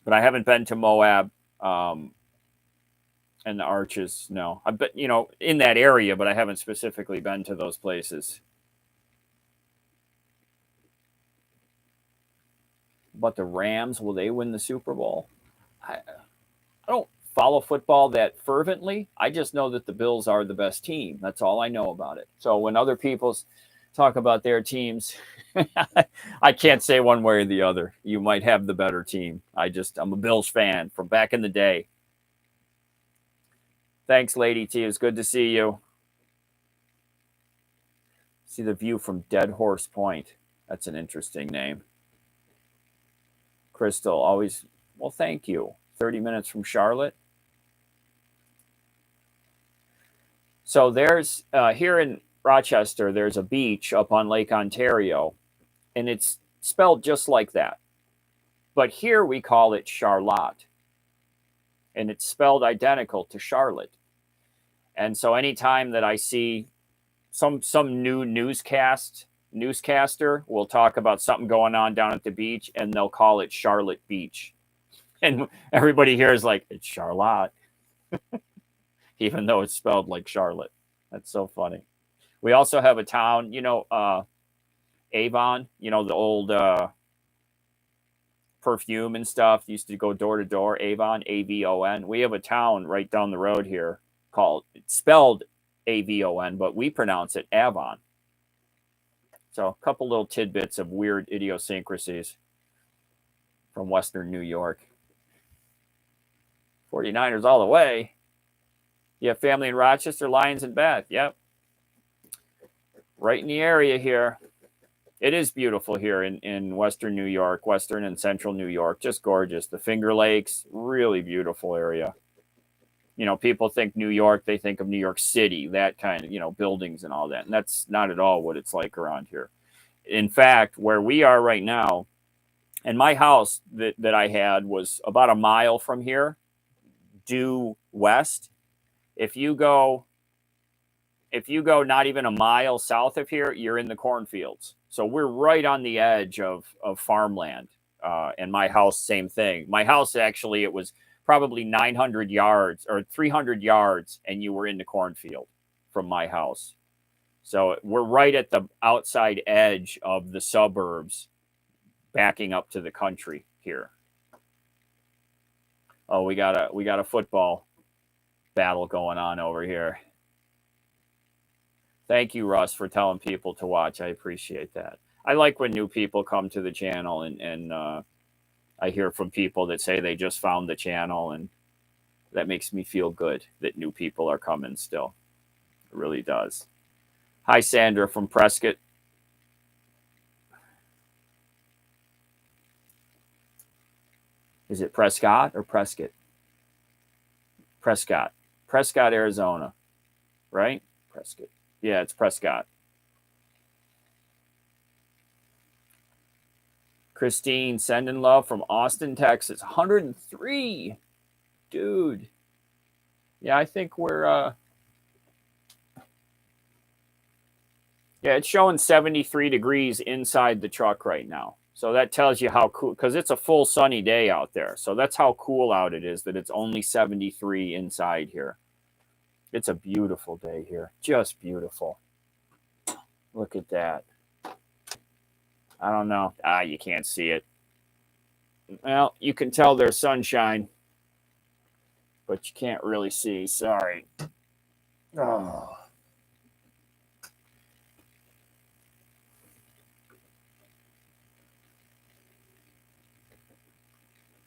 Speaker 1: but I haven't been to Moab and the Arches. No, I've been, in that area, but I haven't specifically been to those places. But the Rams, will they win the Super Bowl? I don't follow football that fervently. I just know that the Bills are the best team. That's all I know about it. So when other people talk about their teams, I can't say one way or the other. You might have the better team. I'm a Bills fan from back in the day. Thanks, Lady T. It was good to see you. See the view from Dead Horse Point. That's an interesting name. Crystal, always, well, thank you. 30 minutes from Charlotte. So there's, here in Rochester, there's a beach up on Lake Ontario, and it's spelled just like that. But here we call it Charlotte, and it's spelled identical to Charlotte. And so anytime that I see some new newscaster will talk about something going on down at the beach, and they'll call it Charlotte Beach. And everybody here is like, it's Charlotte, even though it's spelled like Charlotte. That's so funny. We also have a town, Avon, the old perfume and stuff used to go door to door. Avon, Avon. We have a town right down the road here it's spelled Avon, but we pronounce it Avon. So a couple little tidbits of weird idiosyncrasies from Western New York. 49ers all the way. You have family in Rochester, Lions, and Bath. Yep. right in the area here. It is beautiful here in Western New York, Western and Central New York. Just gorgeous. The Finger Lakes, really beautiful area. You know, people think New York, they think of New York City, that kind of, you know, buildings and all that. And that's not at all what it's like around here. In fact, where we are right now, and my house that I had was about a mile from here, due west. If you go not even a mile south of here, you're in the cornfields. So we're right on the edge of farmland. And my house, same thing. My house, actually, it was probably 900 yards or 300 yards, and you were in the cornfield from my house. So we're right at the outside edge of the suburbs, backing up to the country here. Oh, we got a football battle going on over here. Thank you, Russ, for telling people to watch. I appreciate that. I like when new people come to the channel, and I hear from people that say they just found the channel, and that makes me feel good that new people are coming still. It really does. Hi, Sandra from Prescott. Is it Prescott or Prescott? Prescott. Prescott, Arizona. Right? Prescott. Yeah, it's Prescott. Christine, sending love from Austin, Texas. 103. Dude. Yeah, I think we're... Yeah, it's showing 73 degrees inside the truck right now. So that tells you how cool, because it's a full sunny day out there. So that's how cool out it is, that it's only 73 inside here. It's a beautiful day here. Just beautiful. Look at that. I don't know. You can't see it. Well, you can tell there's sunshine, but you can't really see. Sorry. Oh.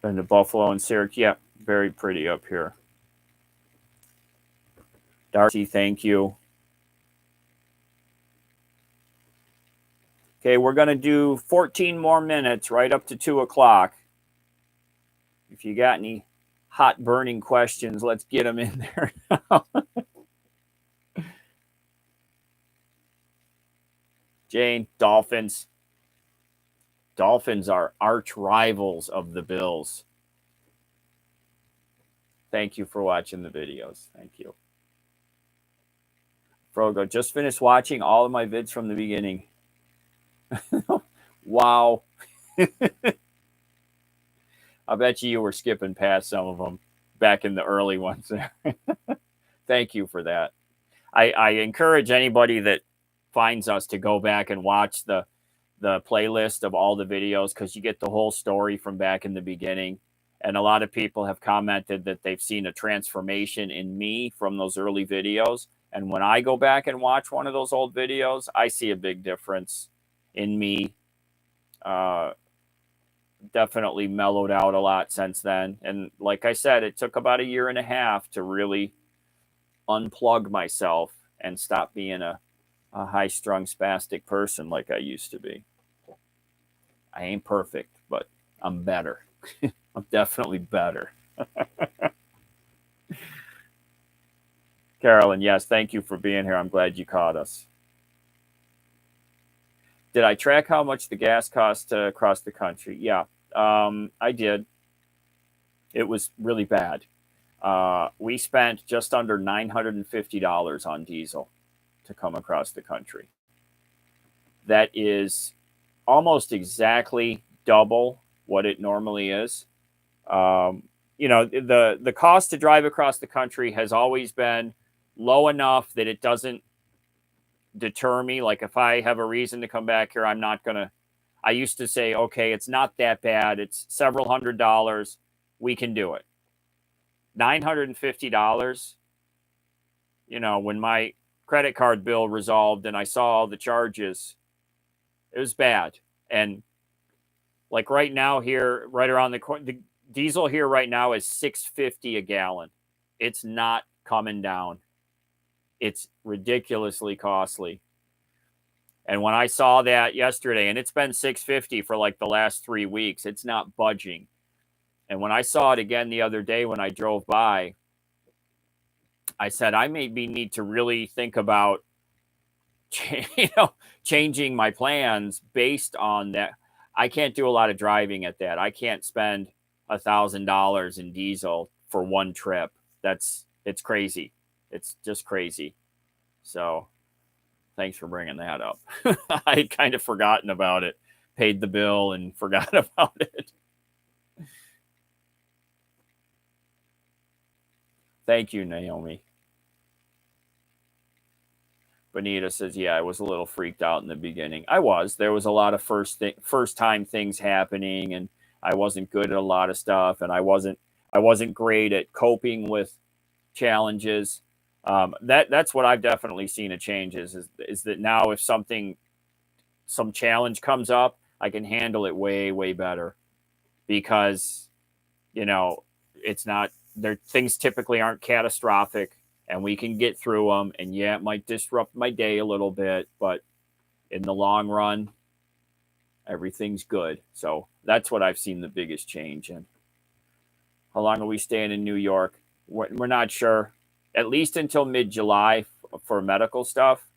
Speaker 1: And the Buffalo and Syracuse. Yeah, very pretty up here. Darcy, thank you. Okay, we're going to do 14 more minutes, right up to 2 o'clock. If you got any hot burning questions, let's get them in there now. Jane, Dolphins. Dolphins are arch rivals of the Bills. Thank you for watching the videos. Thank you. Frogo, just finished watching all of my vids from the beginning. Wow. I bet you were skipping past some of them back in the early ones. Thank you for that. I encourage anybody that finds us to go back and watch the playlist of all the videos, because you get the whole story from back in the beginning. And a lot of people have commented that they've seen a transformation in me from those early videos. And when I go back and watch one of those old videos, I see a big difference in me. Definitely mellowed out a lot since then. And like I said, it took about 1.5 years to really unplug myself and stop being a high-strung spastic person like I used to be. I ain't perfect, but I'm better. I'm definitely better. Carolyn, yes, thank you for being here. I'm glad you caught us. Did I track how much the gas cost to cross the country? Yeah, I did. It was really bad. We spent just under $950 on diesel to come across the country. That is almost exactly double what it normally is. You know, the cost to drive across the country has always been low enough that it doesn't deter me. Like if I have a reason to come back here, I'm not going to, I used to say, okay, it's not that bad. It's several $100s. We can do it. $950, you know, when my credit card bill resolved and I saw all the charges, it was bad. And like right now here, right around the diesel here right now is $6.50 a gallon. It's not coming down. It's ridiculously costly. And when I saw that yesterday, and it's been 650 for like the last 3 weeks, it's not budging. And when I saw it again the other day when I drove by, I said, I maybe need to really think about, changing my plans based on that. I can't do a lot of driving at that. I can't spend $1,000 in diesel for one trip. It's crazy. It's just crazy. So thanks for bringing that up. I had kind of forgotten about it, paid the bill and forgot about it. Thank you, Naomi. Bonita says, yeah, I was a little freaked out in the beginning. I was. There was a lot of first time things happening, and I wasn't good at a lot of stuff, and I wasn't great at coping with challenges. That's what I've definitely seen a change is that now if some challenge comes up, I can handle it way, way better because, it's not there. Things typically aren't catastrophic and we can get through them. And yeah, it might disrupt my day a little bit, but in the long run, everything's good. So that's what I've seen the biggest change in. How long are we staying in New York? We're not sure, at least until mid-July for medical stuff.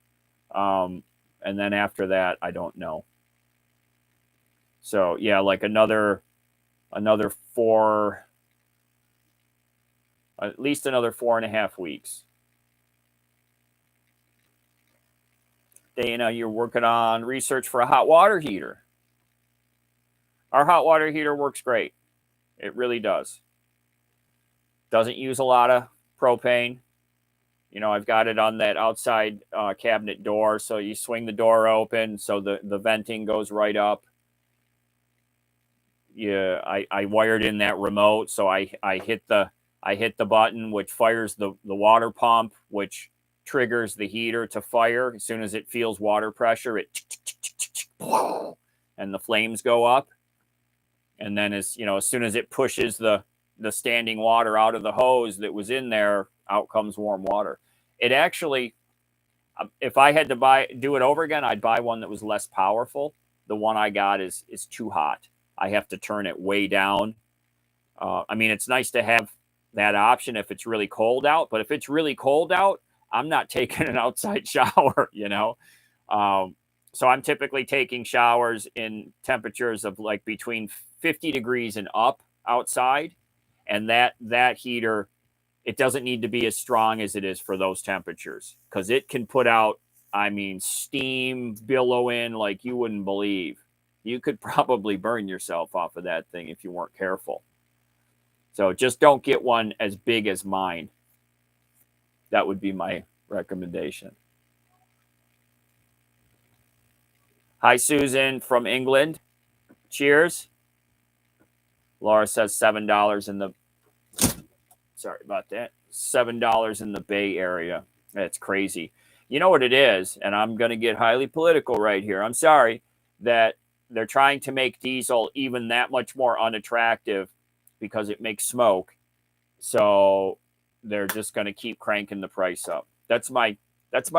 Speaker 1: And then after that, I don't know. So yeah, like another at least another 4.5 weeks. Dana, you're working on research for a hot water heater. Our hot water heater works great. It really does. Doesn't use a lot of propane. I've got it on that outside cabinet door, so you swing the door open, so the venting goes right up. Yeah, I wired in that remote, so I hit the button, which fires the water pump, which triggers the heater to fire. As soon as it feels water pressure, and the flames go up. And then as soon as it pushes the standing water out of the hose that was in there, out comes warm water. It actually, if I had to do it over again, I'd buy one that was less powerful. The one I got is too hot. I have to turn it way down. It's nice to have that option if it's really cold out, but if it's really cold out, I'm not taking an outside shower, So I'm typically taking showers in temperatures of like between 50 degrees and up outside. And that heater, it doesn't need to be as strong as it is for those temperatures because it can put out, steam billowing like you wouldn't believe. You could probably burn yourself off of that thing if you weren't careful. So just don't get one as big as mine. That would be my recommendation. Hi, Susan from England. Cheers. Laura says $7 in the... Sorry about that. $7 in the Bay Area. That's crazy. You know what it is, and I'm going to get highly political right here. I'm sorry that they're trying to make diesel even that much more unattractive because it makes smoke. So they're just going to keep cranking the price up. That's my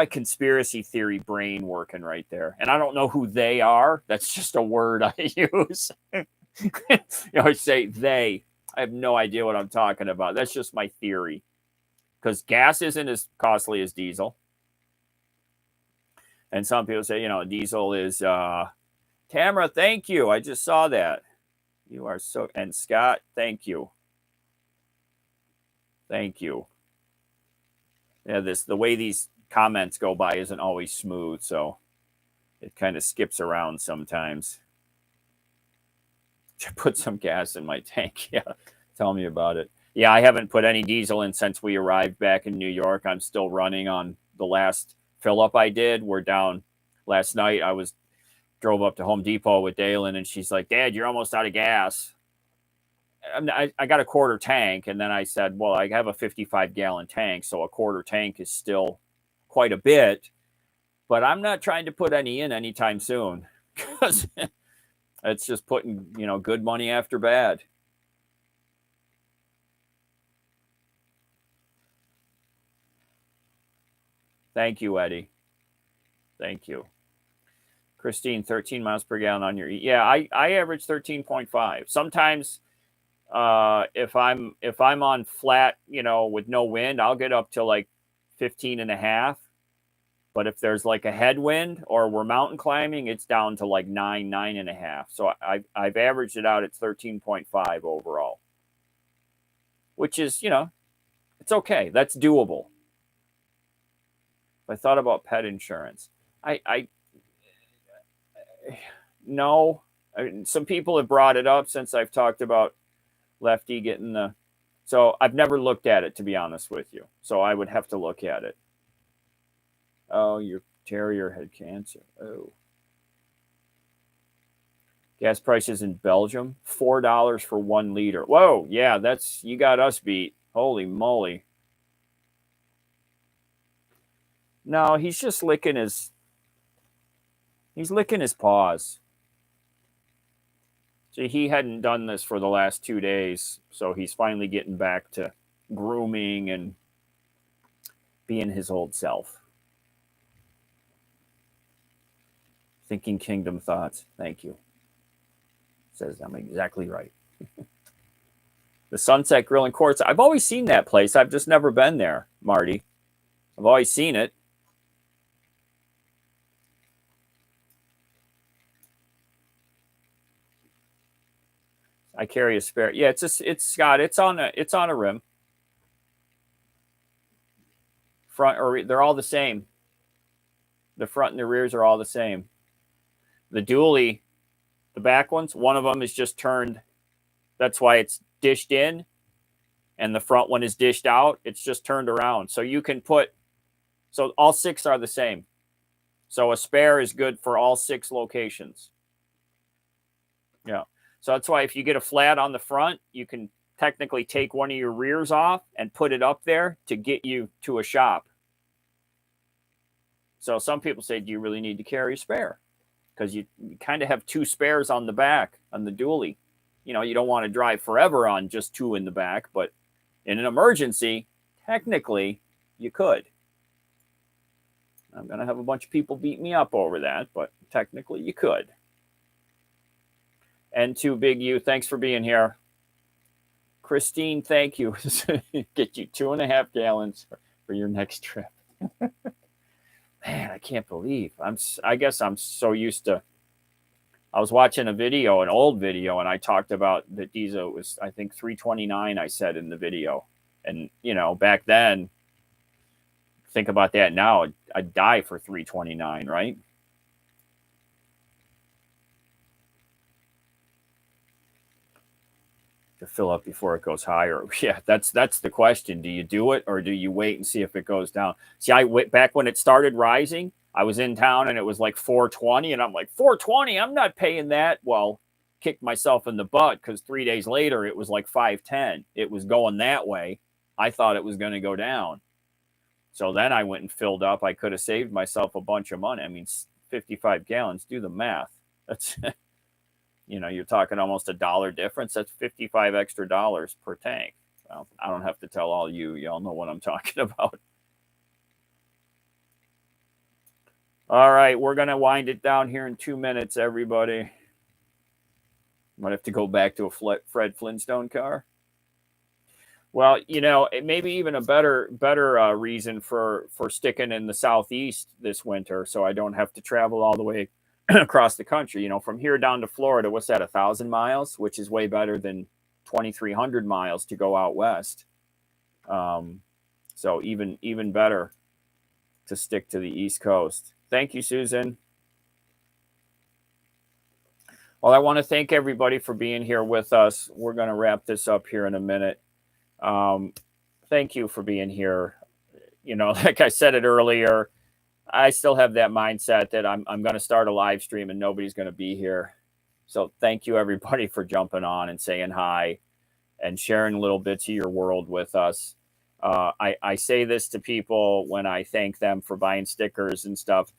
Speaker 1: conspiracy theory brain working right there. And I don't know who they are. That's just a word I use. I say they. I have no idea what I'm talking about. That's just my theory. Because gas isn't as costly as diesel. And some people say, diesel is... Tamara, thank you. I just saw that. You are so... And Scott, thank you. Thank you. Yeah, the way these comments go by isn't always smooth, so it kind of skips around sometimes. Put some gas in my tank. Yeah, tell me about it. Yeah, I haven't put any diesel in since we arrived back in New York. I'm still running on the last fill up I did. We're down last night. Drove up to Home Depot with Dalen, and she's like, "Dad, you're almost out of gas." I got a quarter tank, and then I said, well, I have a 55-gallon tank, so a quarter tank is still quite a bit, but I'm not trying to put any in anytime soon because it's just putting, good money after bad. Thank you, Eddie. Thank you. Christine, 13 miles per gallon on your yeah, I average 13.5. Sometimes if I'm on flat, with no wind, I'll get up to like 15 and a half. But if there's like a headwind or we're mountain climbing, it's down to like 9 and a half. So I've averaged it out at 13.5 overall, which is, it's okay. That's doable. I thought about pet insurance. No. Some people have brought it up since I've talked about Lefty getting the. So I've never looked at it, to be honest with you. So I would have to look at it. Oh, your terrier had cancer. Oh. Gas prices in Belgium, $4 for 1 liter. Whoa, yeah, you got us beat. Holy moly. No, he's just licking his paws. See, he hadn't done this for the last 2 days, so he's finally getting back to grooming and being his old self. Thinking Kingdom thoughts. Thank you. Says I'm exactly right. The Sunset Grill and Courts. I've always seen that place. I've just never been there, Marty. I've always seen it. I carry a spare. Yeah, it's Scott. It's on a rim. Front or they're all the same. The front and the rears are all the same. The dually, the back ones, one of them is just turned. That's why it's dished in, and the front one is dished out. It's just turned around. So you can so all 6 are the same. So a spare is good for all 6 locations. Yeah. So that's why if you get a flat on the front, you can technically take one of your rears off and put it up there to get you to a shop. So some people say, do you really need to carry a spare? Because you kind of have 2 spares on the back on the dually. You don't want to drive forever on just 2 in the back, but in an emergency, technically, you could. I'm going to have a bunch of people beat me up over that, but technically you could. And to Big U, thanks for being here. Christine, thank you. Get you 2.5 gallons for your next trip. Man, I can't believe. I guess I'm so used to. I was watching an old video, and I talked about the diesel was, I think, $3.29. I said in the video, and back then, think about that now. I'd die for $3.29, right? To fill up before it goes higher. Yeah, that's the question. Do you do it or do you wait and see if it goes down? See, back when it started rising, I was in town and it was like $4.20, and I'm like, $4.20, I'm not paying that. Well, kicked myself in the butt because 3 days later it was like $5.10. It was going that way. I thought it was going to go down. So then I went and filled up. I could have saved myself a bunch of money. I mean, 55 gallons, do the math. That's you're talking almost $1 difference. That's 55 extra dollars per tank. Well, I don't have to tell all you. Y'all know what I'm talking about. All right, we're going to wind it down here in 2 minutes, everybody. Might have to go back to a Fred Flintstone car. Well, it may be even a better reason for sticking in the Southeast this winter, so I don't have to travel all the way across the country. From here down to Florida, what's that, 1,000 miles, which is way better than 2,300 miles to go out west. So even better to stick to the East Coast. Thank you, Susan. Well, I want to thank everybody for being here with us. We're going to wrap this up here in a minute. Thank you for being here. Like I said it earlier, I still have that mindset that I'm going to start a live stream and nobody's going to be here. So thank you, everybody, for jumping on and saying hi and sharing little bits of your world with us. I say this to people when I thank them for buying stickers and stuff.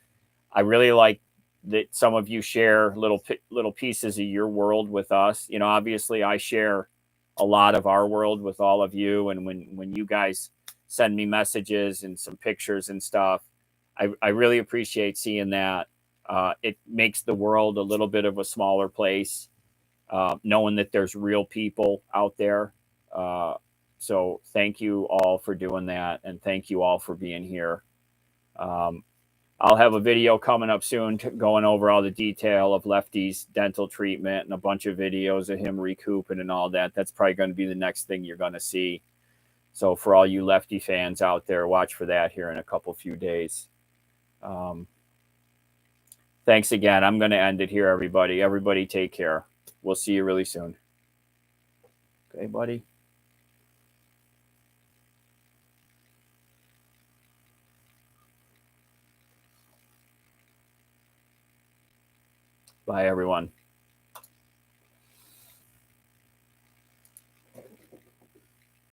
Speaker 1: I really like that some of you share little pieces of your world with us. Obviously, I share a lot of our world with all of you. And when you guys send me messages and some pictures and stuff, I really appreciate seeing that. It makes the world a little bit of a smaller place, knowing that there's real people out there. So thank you all for doing that, and thank you all for being here. Um, I'll have a video coming up soon going over all the detail of Lefty's dental treatment and a bunch of videos of him recouping and all that. That's probably going to be the next thing you're going to see. So for all you Lefty fans out there, watch for that here in a few days. Thanks again. I'm going to end it here, everybody. Everybody take care. We'll see you really soon. Okay, buddy. Bye, everyone.